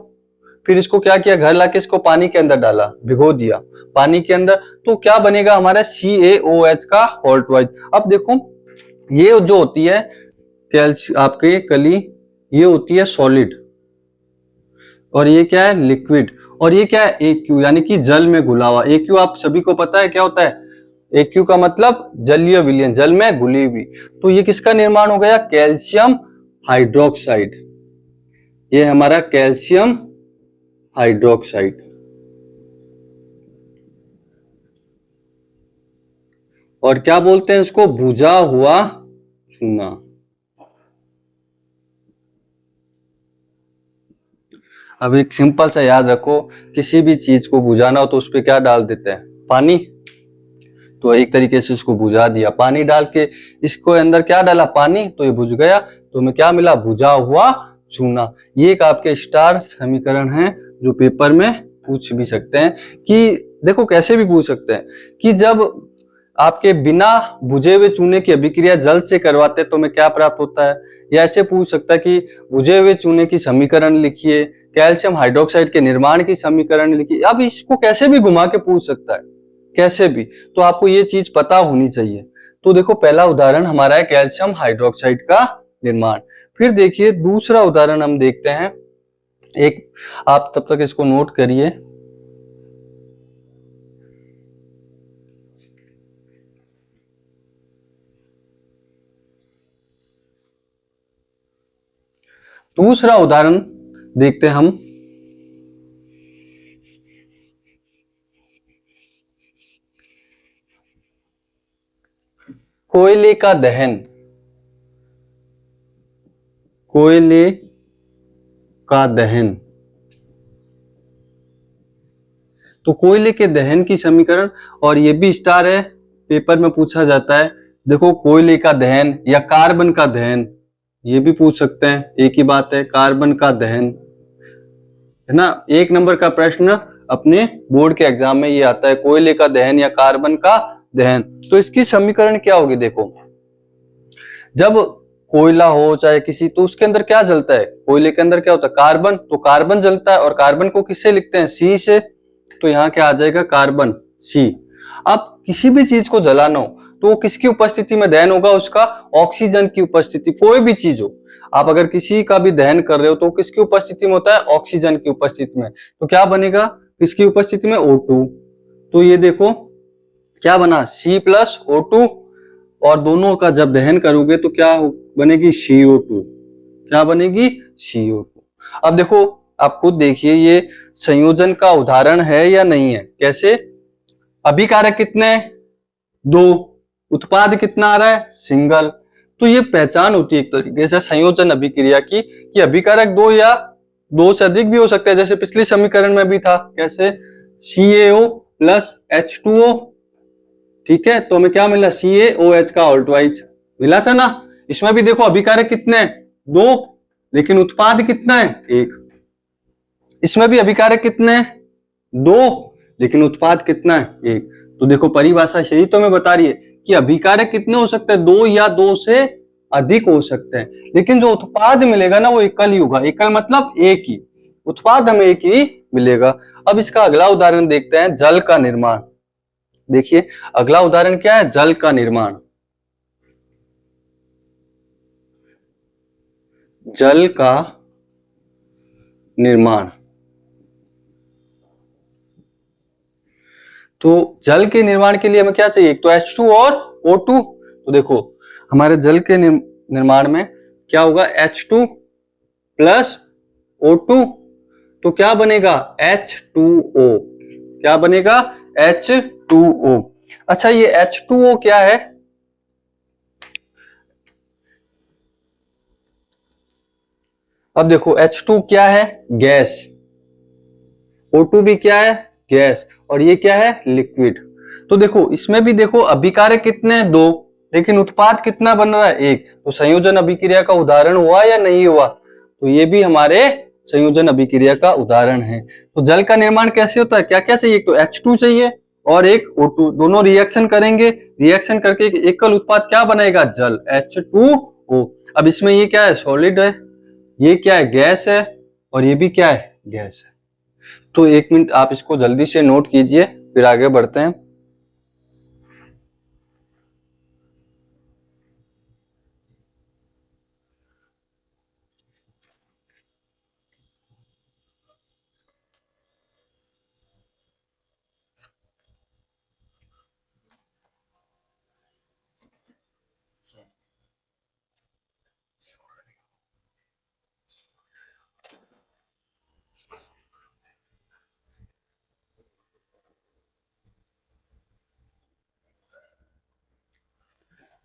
फिर इसको क्या किया, घर लाके इसको पानी के अंदर डाला, भिगो दिया पानी के अंदर, तो क्या बनेगा हमारा CaOH का हॉल्ट वाइज। अब देखो ये जो होती है कैल्शियम आपके कली, ये होती है सॉलिड, और ये क्या है, लिक्विड, और ये क्या है, AQ, यानी कि जल में घुला हुआ। AQ आप सभी को पता है क्या होता है, AQ का मतलब जलीय विलयन, जल में घुली हुई। तो ये किसका निर्माण हो गया, कैल्शियम हाइड्रोक्साइड। ये हमारा कैल्शियम हाइड्रोक्साइड। और क्या बोलते हैं इसको, भुजा हुआ चूना। अब एक सिंपल सा याद रखो, किसी भी चीज को बुझाना हो तो उस पर क्या डाल देते हैं, पानी। तो एक तरीके से उसको बुझा दिया, पानी डाल के इसको अंदर क्या डाला, पानी, तो ये बुझ गया, तो हमें क्या मिला, बुझा हुआ चूना। ये एक आपके स्टार समीकरण है जो पेपर में पूछ भी सकते हैं। कि देखो कैसे भी पूछ सकते हैं कि जब आपके बिना बुझे हुए चूने की अभिक्रिया जल से करवाते हैं तो हमें क्या प्राप्त होता है। या ऐसे पूछ सकता है कि बुझे हुए चूने की समीकरण लिखिए, कैल्शियम हाइड्रोक्साइड के निर्माण की समीकरण लिखिए। अब इसको कैसे भी घुमा के पूछ सकता है, कैसे भी, तो आपको ये चीज पता होनी चाहिए। तो देखो पहला उदाहरण हमारा है कैल्शियम हाइड्रोक्साइड का निर्माण। फिर देखिए दूसरा उदाहरण हम देखते हैं, एक आप तब तक इसको नोट करिए। दूसरा उदाहरण देखते हैं हम, कोयले का दहन। कोयले का दहन, तो कोयले के दहन की समीकरण, और ये भी स्टार है, पेपर में पूछा जाता है। देखो कोयले का दहन या कार्बन का दहन, ये भी पूछ सकते हैं, एक ही बात है, कार्बन का दहन, है ना। एक नंबर का प्रश्न अपने बोर्ड के एग्जाम में ये आता है, कोयले का दहन या कार्बन का दहन। तो इसकी समीकरण क्या होगी, देखो जब कोयला हो चाहे किसी, तो उसके अंदर क्या जलता है, कोयले के अंदर क्या होता है, कार्बन, तो कार्बन जलता है, और कार्बन को किससे लिखते हैं, C से। तो यहाँ क्या आ जाएगा, कार्बन, C। अब किसी भी चीज को जलाना हो तो वो किसकी उपस्थिति में दहन होगा, उसका ऑक्सीजन की उपस्थिति। कोई भी चीज हो, आप अगर किसी का भी दहन कर रहे हो तो किसकी उपस्थिति में होता है, ऑक्सीजन की उपस्थिति में। तो क्या बनेगा, किसकी उपस्थिति में, O2। तो ये देखो क्या बना, C+O2, और दोनों का जब दहन करोगे तो क्या बनेगी, CO2। क्या बनेगी, CO2। अब देखो आप खुद देखिए, ये संयोजन का उदाहरण है या नहीं है। कैसे, अभिकारक कितने हैं, 2, उत्पाद कितना आ रहा है, सिंगल। तो ये पहचान होती है एक तरीके से संयोजन अभिक्रिया की, कि अभिकारक 2 या 2 से अधिक भी हो सकता है, जैसे पिछले समीकरण में भी था, कैसे, CaO प्लस H2O। ठीक है, तो हमें क्या मिला, CaOH का हॉल्ट वाइज मिला था ना। इसमें भी देखो अभिकारक कितने हैं, 2, लेकिन उत्पाद कितना है, 1। इसमें भी अभिकारक कितने हैं, 2, लेकिन उत्पाद कितना है, 1। तो देखो परिभाषा यही तो हमें बता रही है कि अभिकारक कितने हो सकते हैं, 2 या 2 से अधिक हो सकते हैं, लेकिन जो उत्पाद मिलेगा ना वो एकल ही होगा। एकल मतलब एक ही उत्पाद, हमें एक ही मिलेगा। अब इसका अगला उदाहरण देखते हैं, जल का निर्माण। देखिए अगला उदाहरण क्या है, जल का निर्माण। जल का निर्माण, तो जल के निर्माण के लिए हमें क्या चाहिए, एक तो H2 और O2। तो देखो हमारे जल के निर्माण में क्या होगा, H2 प्लस O2, तो क्या बनेगा, H2O। क्या बनेगा, H2O। अच्छा ये H2O क्या है, अब देखो H2 क्या है, गैस, O2 भी क्या है, गैस, और ये क्या है, लिक्विड। तो देखो इसमें भी देखो अभिकारक कितने हैं, 2, लेकिन उत्पाद कितना बन रहा है, एक। तो संयोजन अभिक्रिया का उदाहरण हुआ या नहीं हुआ? तो ये भी हमारे संयोजन अभिक्रिया का उदाहरण है। तो जल का निर्माण कैसे होता है, क्या क्या चाहिए? एक तो H2 चाहिए और एक O2, दोनों रिएक्शन करेंगे, रिएक्शन करके एकल उत्पाद क्या बनेगा, जल, H2O। अब इसमें ये क्या है, सॉलिड है, ये क्या है, गैस है, और ये भी क्या है, गैस है। तो एक मिनट आप इसको जल्दी से नोट कीजिए, फिर आगे बढ़ते हैं।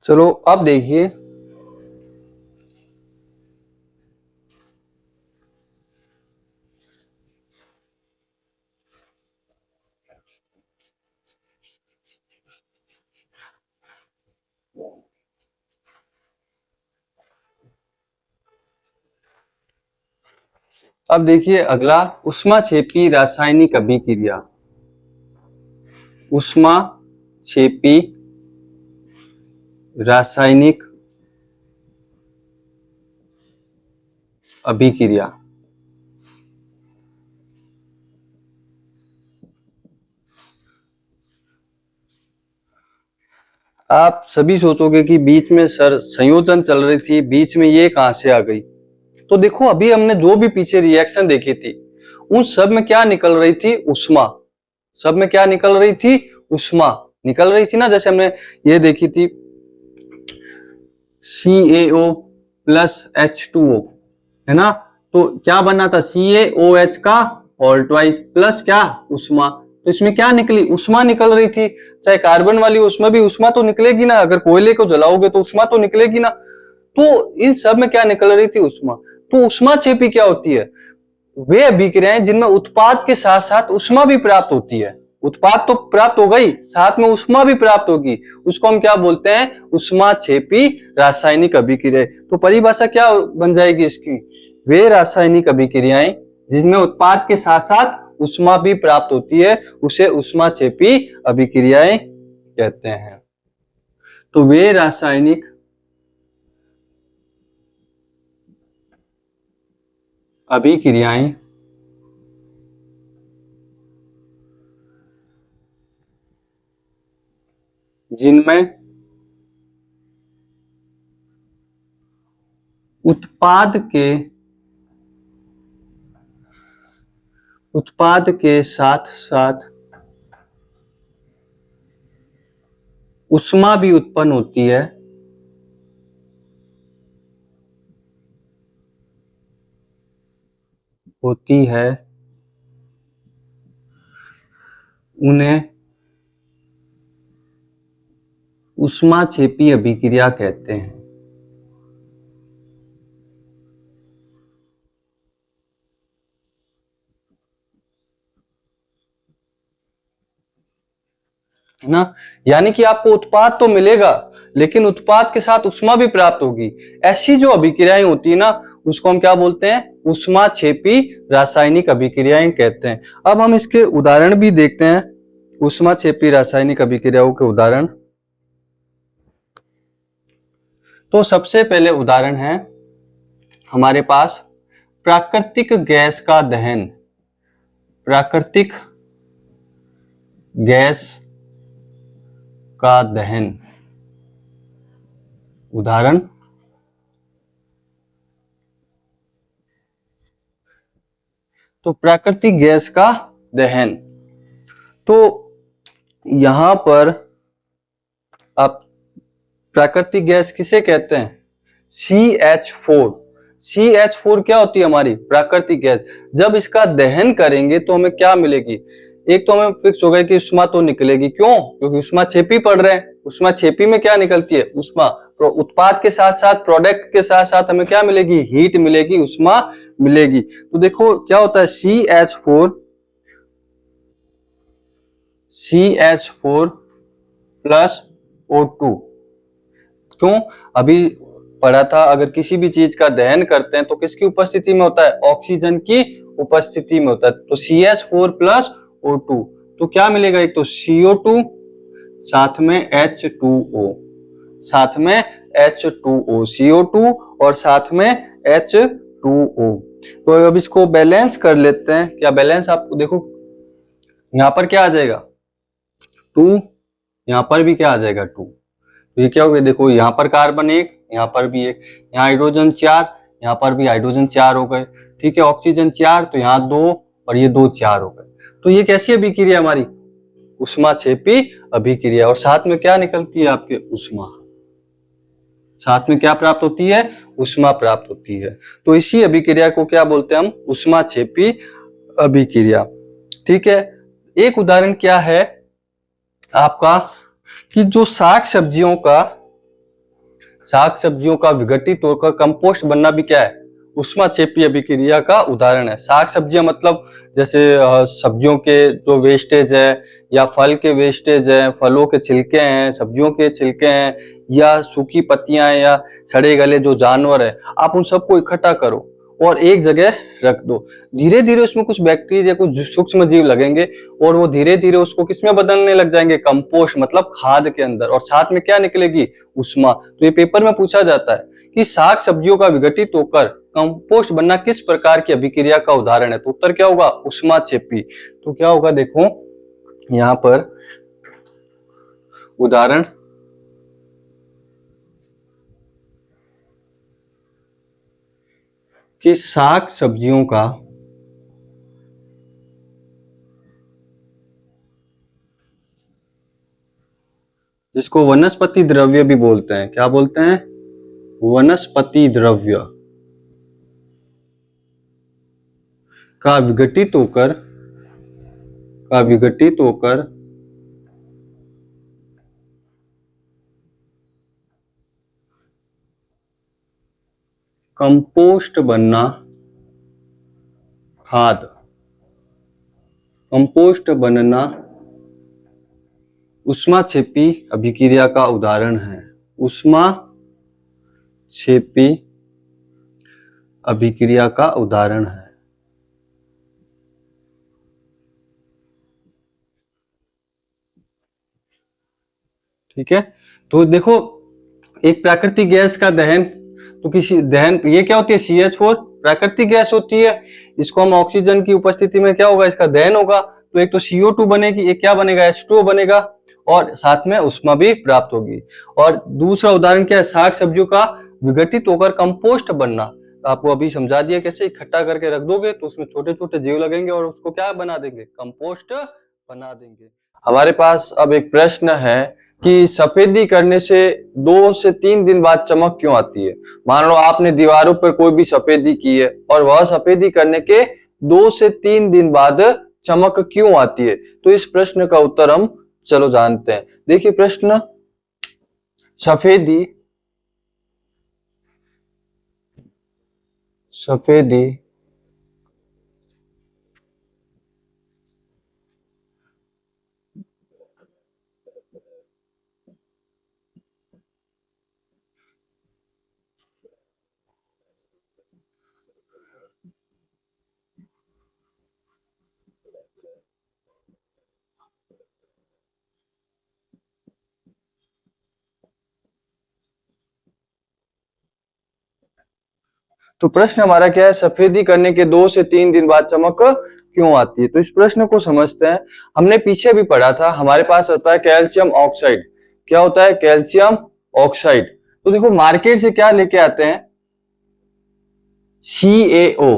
चलो अब देखिए, अब देखिए अगला, ऊष्माक्षेपी रासायनिक अभिक्रिया। ऊष्माक्षेपी रासायनिक अभिक्रिया। आप सभी सोचोगे कि बीच में सर संयोजन चल रही थी, बीच में ये कहां से आ गई? तो देखो अभी हमने जो भी पीछे रिएक्शन देखी थी, उन सब में क्या निकल रही थी, ऊष्मा। सब में क्या निकल रही थी, ऊष्मा निकल रही थी ना। जैसे हमने ये देखी थी, CaO प्लस H2O, है ना। तो क्या बना था, CaOH का होल ट्वाइस प्लस क्या, ऊष्मा। तो इसमें क्या निकली, ऊष्मा निकल रही थी। चाहे कार्बन वाली उसमें भी ऊष्मा तो निकलेगी ना, अगर कोयले को जलाओगे तो ऊष्मा तो निकलेगी ना। तो इन सब में क्या निकल रही थी, ऊष्मा। तो ऊष्माक्षेपी क्या होती है, वे अभिक्रियाएं जिनमें उत्पाद के साथ साथ ऊष्मा भी प्राप्त होती है। उत्पाद तो प्राप्त हो गई, साथ में ऊष्मा भी प्राप्त होगी, उसको हम क्या बोलते हैं, ऊष्माक्षेपी रासायनिक अभिक्रियाएं। तो परिभाषा क्या बन जाएगी इसकी, वे रासायनिक अभिक्रियाएं जिनमें उत्पाद के साथ साथ ऊष्मा भी प्राप्त होती है, उसे ऊष्माक्षेपी अभिक्रियाएं कहते हैं। तो वे रासायनिक अभिक्रियाएं जिनमें उत्पाद के साथ साथ ऊष्मा भी उत्पन्न होती है, उन्हें ऊष्माक्षेपी अभिक्रिया कहते हैं। है ना, यानी कि आपको उत्पाद तो मिलेगा, लेकिन उत्पाद के साथ ऊष्मा भी प्राप्त होगी। ऐसी जो अभिक्रियाएं होती है ना, उसको हम क्या बोलते हैं, ऊष्माक्षेपी रासायनिक अभिक्रियाएं कहते हैं। अब हम इसके उदाहरण भी देखते हैं, ऊष्माक्षेपी रासायनिक अभिक्रियाओं के उदाहरण। तो सबसे पहले उदाहरण है हमारे पास प्राकृतिक गैस का दहन। प्राकृतिक गैस का दहन, उदाहरण। तो प्राकृतिक गैस का दहन, तो यहां पर आप प्राकृतिक गैस किसे कहते हैं, CH4। CH4 क्या होती है, हमारी प्राकृतिक गैस। जब इसका दहन करेंगे तो हमें क्या मिलेगी, एक तो हमें फिक्स हो गया कि ऊष्मा तो निकलेगी, क्यों, क्योंकि ऊष्माक्षेपी पढ़ रहे हैं। ऊष्माक्षेपी में क्या निकलती है, ऊष्मा। तो उत्पाद के साथ साथ, प्रोडक्ट के साथ साथ हमें क्या मिलेगी, हीट मिलेगी, ऊष्मा मिलेगी। तो देखो क्या होता है, CH4 प्लस O2, क्यों? अभी पढ़ा था, अगर किसी भी चीज का दहन करते हैं तो किसकी उपस्थिति में होता है? ऑक्सीजन की उपस्थिति में होता है। तो CH4 प्लस O2, तो क्या मिलेगा? एक तो CO2 साथ में H2O, साथ में H2O, CO2 और साथ में H2O। तो अब इसको बैलेंस कर लेते हैं। क्या बैलेंस? आपको देखो यहाँ पर क्या आ जाएगा? 2, यहाँ पर भी क्या आ जाएगा? 2। तो ये क्या हो गया? देखो यहाँ पर कार्बन 1, यहाँ पर भी 1, यहाँ हाइड्रोजन 4, यहाँ पर भी हाइड्रोजन 4 हो गए। ठीक है, ऑक्सीजन 4, तो यहाँ 2 और ये 2 4 हो गए। तो ये कैसी अभिक्रिया हमारी? ऊष्माक्षेपी अभिक्रिया। और साथ में क्या निकलती है आपके? ऊष्मा। साथ में क्या प्राप्त होती है? ऊष्मा प्राप्त होती है। तो इसी अभिक्रिया को क्या बोलते हैं हम? ऊष्माक्षेपी अभिक्रिया। ठीक है, एक उदाहरण क्या है आपका कि जो साग सब्जियों का विघटित होकर कंपोस्ट बनना भी क्या है? ऊष्माक्षेपी अभिक्रिया का उदाहरण है। साग सब्जियां मतलब जैसे सब्जियों के जो वेस्टेज है, या फल के वेस्टेज है, फलों के छिलके हैं, सब्जियों के छिलके हैं, या सूखी पत्तियां हैं, या सड़े गले जो जानवर है, आप उन सबको इकट्ठा करो और एक जगह रख दो। धीरे धीरे उसमें कुछ बैक्टीरिया, कुछ सूक्ष्म जीव लगेंगे और वो धीरे धीरे उसको किसमें बदलने लग जाएंगे? कंपोस्ट मतलब खाद के अंदर। और साथ में क्या निकलेगी? ऊष्मा। तो ये पेपर में पूछा जाता है कि साग सब्जियों का विघटित होकर कंपोस्ट बनना किस प्रकार की अभिक्रिया का उदाहरण है? तो उत्तर क्या होगा? ऊष्माक्षेपी। तो क्या होगा? देखो यहाँ पर उदाहरण, कि साग सब्जियों जिसको वनस्पति द्रव्य भी बोलते हैं, क्या बोलते हैं? वनस्पति द्रव्य का विघटित होकर कंपोस्ट बनना खाद, कंपोस्ट बनना ऊष्माक्षेपी अभिक्रिया का उदाहरण है। ऊष्माक्षेपी अभिक्रिया का उदाहरण है। ठीक है, तो देखो एक प्राकृतिक गैस का दहन, तो किसी दहन, ये क्या होती है? CH4 प्राकृतिक गैस होती है। इसको हम ऑक्सीजन की उपस्थिति में क्या होगा? इसका दहन होगा, तो एक तो CO2 बनेगी, एक क्या बनेगा? H2O बनेगा, और साथ में ऊष्मा भी प्राप्त होगी। और दूसरा उदाहरण क्या है? साग सब्जियों का विघटित होकर कंपोस्ट बनना। तो आपको अभी समझा दिया कैसे, इकट्ठा करके रख दोगे तो उसमें छोटे छोटे जीव लगेंगे और उसको क्या बना देंगे? कंपोस्ट बना देंगे। हमारे पास अब एक प्रश्न है कि सफेदी करने से 2 से 3 दिन बाद चमक क्यों आती है? मान लो आपने दीवारों पर कोई भी सफेदी की है और वह सफेदी करने के 2 से 3 दिन बाद चमक क्यों आती है? तो इस प्रश्न का उत्तर हम चलो जानते हैं। देखिए प्रश्न, सफेदी सफेदी तो प्रश्न हमारा क्या है? सफेदी करने के 2 से 3 दिन बाद चमक क्यों आती है? तो इस प्रश्न को समझते हैं। हमने पीछे भी पढ़ा था, हमारे पास होता है कैल्शियम ऑक्साइड। क्या होता है? Calcium oxide. तो देखो मार्केट से क्या लेके आते हैं? CaO।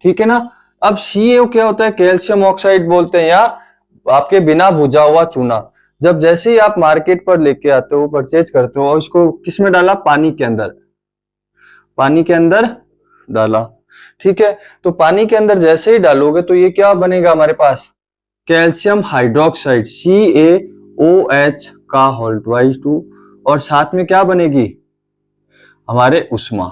ठीक है ना? अब CaO क्या होता है? कैल्शियम ऑक्साइड बोलते हैं, या आपके बिना भुजा हुआ चूना। जब जैसे ही आप मार्केट पर लेके आते हो, परचेज करते हो, और इसको किस में डाला? पानी के अंदर, पानी के अंदर डाला। ठीक है, तो पानी के अंदर जैसे ही डालोगे तो ये क्या बनेगा हमारे पास? कैल्शियम हाइड्रोक्साइड, CaOH का होल ट्वाइस 2, और साथ में क्या बनेगी? हमारे ऊष्मा।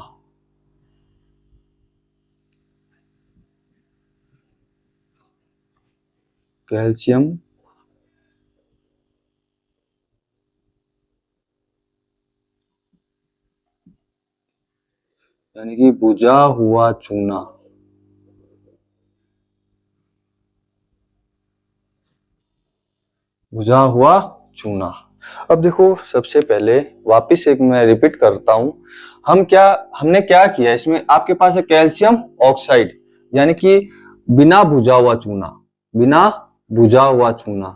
कैल्शियम यानी कि बुझा हुआ चूना। बुझा हुआ चूना। अब देखो सबसे पहले वापस एक मैं रिपीट करता हूं, हमने क्या किया इसमें, आपके पास है कैल्शियम ऑक्साइड यानी कि बिना बुझा हुआ चूना, बिना बुझा हुआ चूना,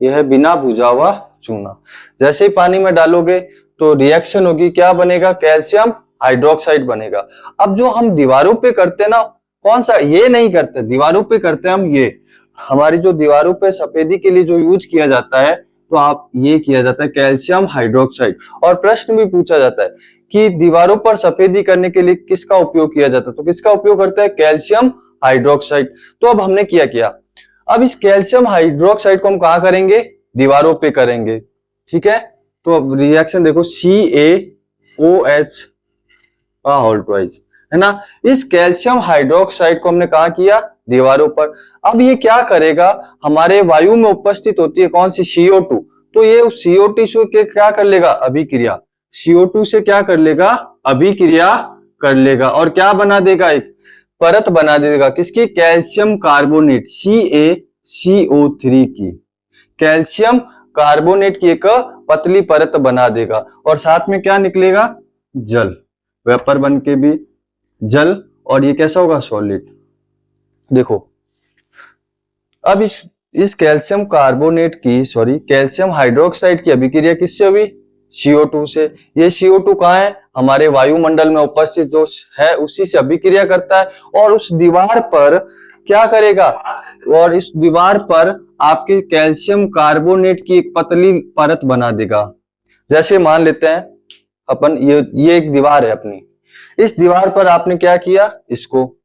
यह है बिना बुझा हुआ चूना। जैसे ही पानी में डालोगे तो रिएक्शन होगी, क्या बनेगा, कैल्शियम हाइड्रोक्साइड बनेगा। अब जो हम दीवारों पे करते हैं ना, कौन सा, ये नहीं करते, दीवारों पे करते हैं हम, ये हमारी जो दीवारों पे सफेदी के लिए जो यूज किया जाता है, तो आप ये किया जाता है कैल्शियम हाइड्रोक्साइड। और प्रश्न भी पूछा जाता है कि दीवारों पर सफेदी करने के लिए किसका उपयोग किया जाता है, तो किसका उपयोग करता है, कैल्शियम हाइड्रोक्साइड। तो अब हमने किया क्या, अब इस कैल्शियम हाइड्रोक्साइड को हम कहा करेंगे, दीवारों पे करेंगे, ठीक है। तो अब रिएक्शन देखो, CaOH का होल ट्वाइस, है ना। इस कैल्शियम हाइड्रोक्साइड को हमने कहा किया, दीवारों पर। अब ये क्या करेगा, हमारे वायु में उपस्थित होती है कौन सी, CO2। तो ये उस CO2 से क्या कर लेगा, अभिक्रिया, CO2 से क्या कर लेगा, अभिक्रिया कर लेगा, और क्या बना देगा, एक परत बना देगा, किसकी, कैल्शियम कार्बोनेट CaCO3 की, कैल्शियम कार्बोनेट की एक पतली परत बना देगा, और साथ में क्या निकलेगा, जल, वेपर बन के भी जल, और ये कैसा होगा, सॉलिड। देखो अब इस कैल्शियम कार्बोनेट की, सॉरी कैल्शियम हाइड्रोक्साइड की अभिक्रिया किससे हुई, CO2 से। ये CO2 कहाँ है, हमारे वायुमंडल में उपस्थित जो है उसी से अभिक्रिया करता है, और उस दीवार पर क्या करेगा, और इस दीवार पर आपके कैल्शियम कार्बोनेट की एक पतली परत बना देगा। जैसे मान लेते हैं अपन, ये एक दीवार है अपनी, इस दीवार पर आपने क्या किया, इसको,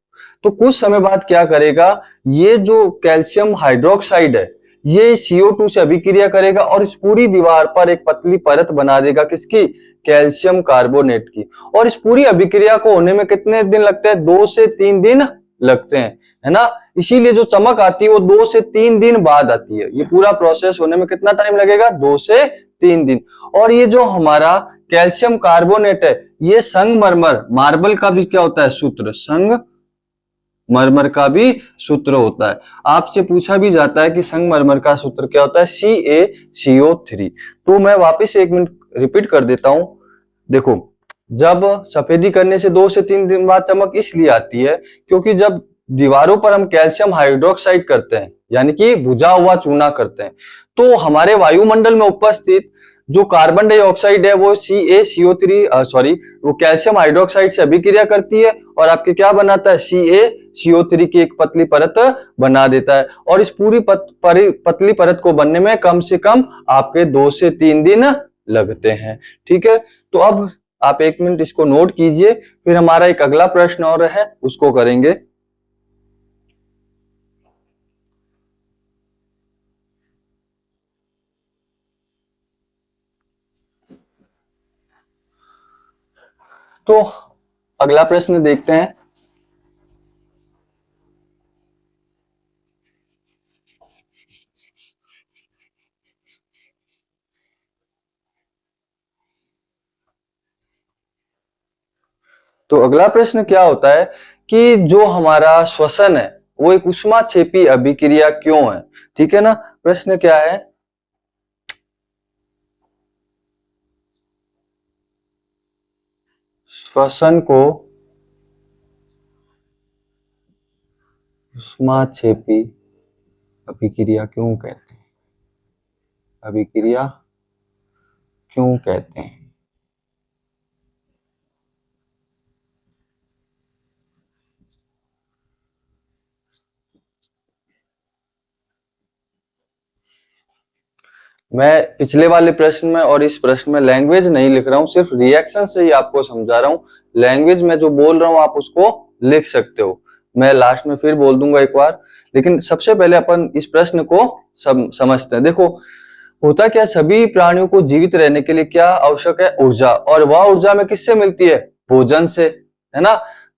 तो कुछ समय बाद क्या करेगा, ये जो कैल्शियम हाइड्रोक्साइड है ये CO2 से अभिक्रिया करेगा, और इस पूरी दीवार पर एक पतली परत बना देगा, किसकी, कैल्शियम कार्बोनेट की। और इस पूरी अभिक्रिया को होने में कितने दिन लगते हैं, 2 से 3 दिन लगते हैं, है ना। इसीलिए जो चमक आती है वो 2 से 3 दिन बाद आती है। ये पूरा प्रोसेस होने में कितना टाइम लगेगा, 2 से 3 दिन। और ये जो हमारा कैल्शियम कार्बोनेट है, ये संगमरमर, मार्बल का भी क्या होता है, सूत्र, संगमरमर का भी सूत्र होता है। आपसे पूछा भी जाता है कि संगमरमर का सूत्र क्या होता है, CaCO3। तो मैं वापस 1 मिनट रिपीट कर देता हूं। देखो जब सफेदी करने से 2 से 3 दिन बाद चमक इसलिए आती है क्योंकि जब दीवारों पर हम कैल्शियम हाइड्रोक्साइड करते हैं, यानी कि बुझा हुआ चूना करते हैं, तो हमारे वायुमंडल में उपस्थित जो कार्बन डाइऑक्साइड है वो वो कैल्शियम हाइड्रोक्साइड से अभिक्रिया करती है, और आपके क्या बनाता है, CaCO3 की एक पतली परत बना देता है। और इस पूरी पतली परत को बनने में कम से कम आपके 2 से 3 दिन लगते हैं, ठीक है। तो अब आप 1 मिनट इसको नोट कीजिए, फिर हमारा एक अगला प्रश्न और है उसको करेंगे। तो अगला प्रश्न देखते हैं। तो अगला प्रश्न क्या होता है कि जो हमारा श्वसन है वो एक ऊष्माक्षेपी अभिक्रिया क्यों है, ठीक है ना। प्रश्न क्या है, श्वसन को ऊष्माक्षेपी अभिक्रिया क्यों कहते हैं, अभिक्रिया क्यों कहते हैं। मैं पिछले वाले प्रश्न में और इस प्रश्न में लैंग्वेज नहीं लिख रहा हूं, सिर्फ रिएक्शन से ही आपको समझा रहा हूं। लैंग्वेज में जो बोल रहा हूं आप उसको लिख सकते हो, मैं लास्ट में फिर बोल दूंगा एक बार। लेकिन सबसे पहले अपन इस प्रश्न को समझते हैं। देखो होता क्या, सभी प्राणियों को जीवित रहने के लिए क्या आवश्यक है, ऊर्जा, और वह ऊर्जा में किससे मिलती है, भोजन से, है ना।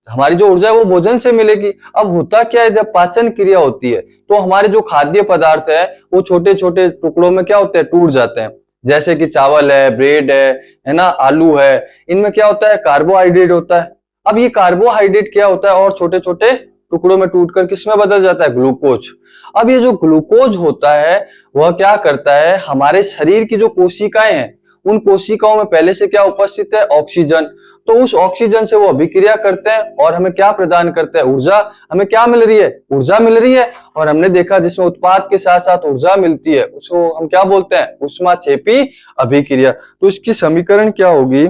हमारी जो ऊर्जा है वो भोजन से मिलेगी। अब होता क्या है, जब पाचन क्रिया होती है तो हमारे जो खाद्य पदार्थ है वो छोटे छोटे टुकड़ों में क्या होते हैं, टूट जाते हैं। जैसे कि चावल है, ब्रेड है ना, आलू है, इनमें क्या होता है, कार्बोहाइड्रेट होता है। अब ये कार्बोहाइड्रेट क्या होता है, और छोटे छोटे टुकड़ों में टूटकर किसमें बदल जाता है, ग्लूकोज। अब ये जो ग्लूकोज होता है वह क्या करता है, हमारे शरीर की जो कोशिकाएं हैं उन कोशिकाओं में पहले से क्या उपस्थित है, ऑक्सीजन। तो उस ऑक्सीजन से वो अभिक्रिया करते हैं और हमें क्या प्रदान करते हैं, ऊर्जा। हमें क्या मिल रही है, ऊर्जा मिल रही है। और हमने देखा जिसमें उत्पाद के साथ साथ ऊर्जा मिलती है उसको हम क्या बोलते हैं, ऊष्माक्षेपी अभिक्रिया। तो इसकी समीकरण क्या होगी,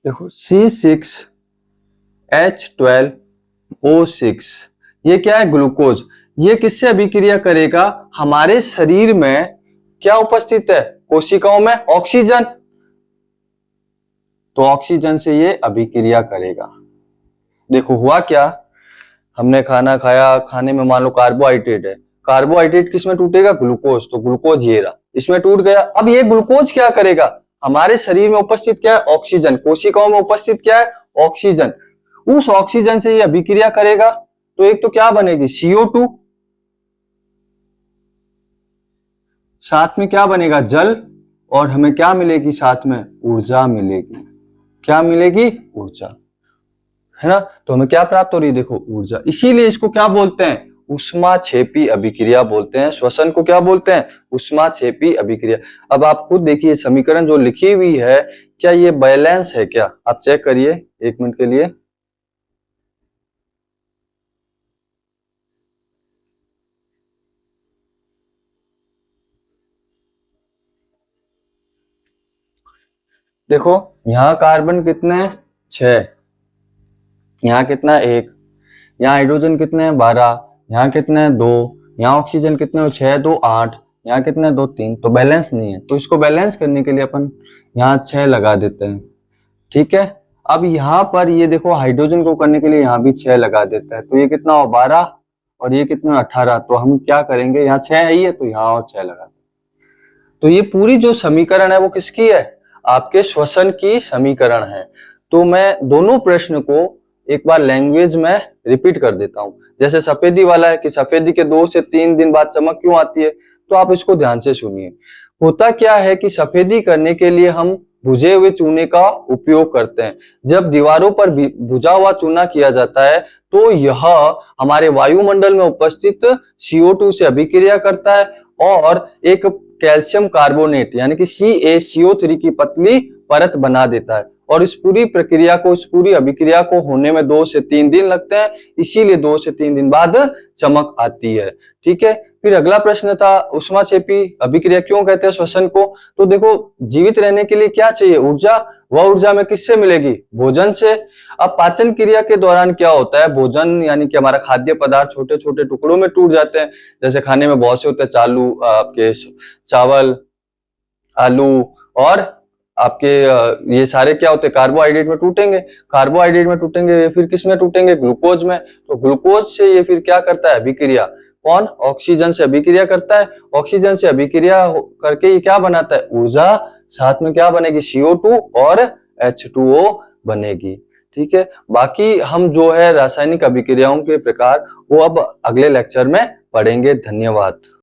देखो C6H12O6, ये क्या है, ग्लूकोज। ये किससे अभिक्रिया करेगा, हमारे शरीर में क्या उपस्थित है, कोशिकाओं में ऑक्सीजन। तो ऑक्सीजन से ये अभिक्रिया करेगा। देखो हुआ क्या, हमने खाना खाया, खाने में मान लो कार्बोहाइड्रेट है, कार्बोहाइड्रेट किस में टूटेगा, ग्लूकोज। तो ग्लूकोज ये रहा, इसमें टूट गया। अब ये ग्लूकोज क्या करेगा, हमारे शरीर में उपस्थित क्या है, ऑक्सीजन। कोशिकाओं में उपस्थित क्या है, ऑक्सीजन। उस ऑक्सीजन से ये अभिक्रिया करेगा तो एक तो क्या बनेगी, CO2, साथ में क्या बनेगा, जल, और हमें क्या मिलेगी, साथ में ऊर्जा मिलेगी। क्या मिलेगी, ऊर्जा, है ना। तो हमें क्या प्राप्त हो रही है, देखो ऊर्जा। इसीलिए इसको क्या बोलते हैं, ऊष्माक्षेपी अभिक्रिया बोलते हैं। श्वसन को क्या बोलते हैं, ऊष्माक्षेपी अभिक्रिया। अब आप खुद देखिए समीकरण जो लिखी हुई है, क्या ये बैलेंस है क्या, आप चेक करिए 1 मिनट के लिए। देखो यहाँ कार्बन कितने हैं, 6, यहाँ कितना है, 1, यहाँ हाइड्रोजन कितने हैं, 12, यहाँ कितने हैं, 2, यहाँ ऑक्सीजन कितने हैं, 6 2 8, यहाँ कितने हैं, 2 3। तो बैलेंस नहीं है, तो इसको बैलेंस करने के लिए अपन यहाँ 6 लगा देते हैं, ठीक है। अब यहाँ पर ये देखो हाइड्रोजन को करने के लिए यहाँ भी 6 लगा देता है, तो ये कितना हो, 12, और ये कितना 18। तो हम क्या करेंगे, यहाँ 6 है ही है तो यहाँ और 6 लगा। तो ये पूरी जो समीकरण है वो किसकी है, आपके श्वसन की समीकरण है। तो मैं दोनों प्रश्न को एक बार लैंग्वेज में रिपीट कर देता हूं। जैसे सफेदी वाला है कि सफेदी के 2 से 3 दिन बाद चमक क्यों आती है, तो आप इसको ध्यान से सुनिए। होता क्या है कि सफेदी करने के लिए हम भुजे हुए चूने का उपयोग करते हैं। जब दीवारों पर भुजा हुआ चूना किया जाता है तो यह हमारे वायुमंडल में उपस्थित CO2 से अभिक्रिया करता है और एक कैल्शियम कार्बोनेट यानी कि CaCO3 की पतली परत बना देता है। और इस पूरी प्रक्रिया को, इस पूरी अभिक्रिया को होने में 2 से 3 दिन लगते हैं, इसीलिए 2 से 3 दिन बाद चमक आती है, ठीक है। फिर अगला प्रश्न था ऊष्माक्षेपी अभिक्रिया क्यों कहते हैं श्वसन को। तो देखो जीवित रहने के लिए क्या चाहिए, ऊर्जा। वह ऊर्जा में किससे मिलेगी, भोजन से। अब पाचन क्रिया के दौरान क्या होता है, भोजन यानी कि हमारा खाद्य पदार्थ छोटे छोटे टुकड़ों में टूट जाते हैं। जैसे खाने में बहुत से होते हैं, आपके चावल, आलू, और आपके ये सारे क्या होते हैं, कार्बोहाइड्रेट में टूटेंगे। कार्बोहाइड्रेट में टूटेंगे, ये फिर किस में टूटेंगे, ग्लूकोज में। तो ग्लूकोज से ये फिर क्या करता है, अभिक्रिया। कौन, ऑक्सीजन से अभिक्रिया करता है। ऑक्सीजन से अभिक्रिया करके ये क्या बनाता है, ऊर्जा। साथ में क्या बनेगी, CO2 और H2O बनेगी, ठीक है। बाकी हम जो है रासायनिक अभिक्रियाओं के प्रकार वो अब अगले लेक्चर में पढ़ेंगे। धन्यवाद।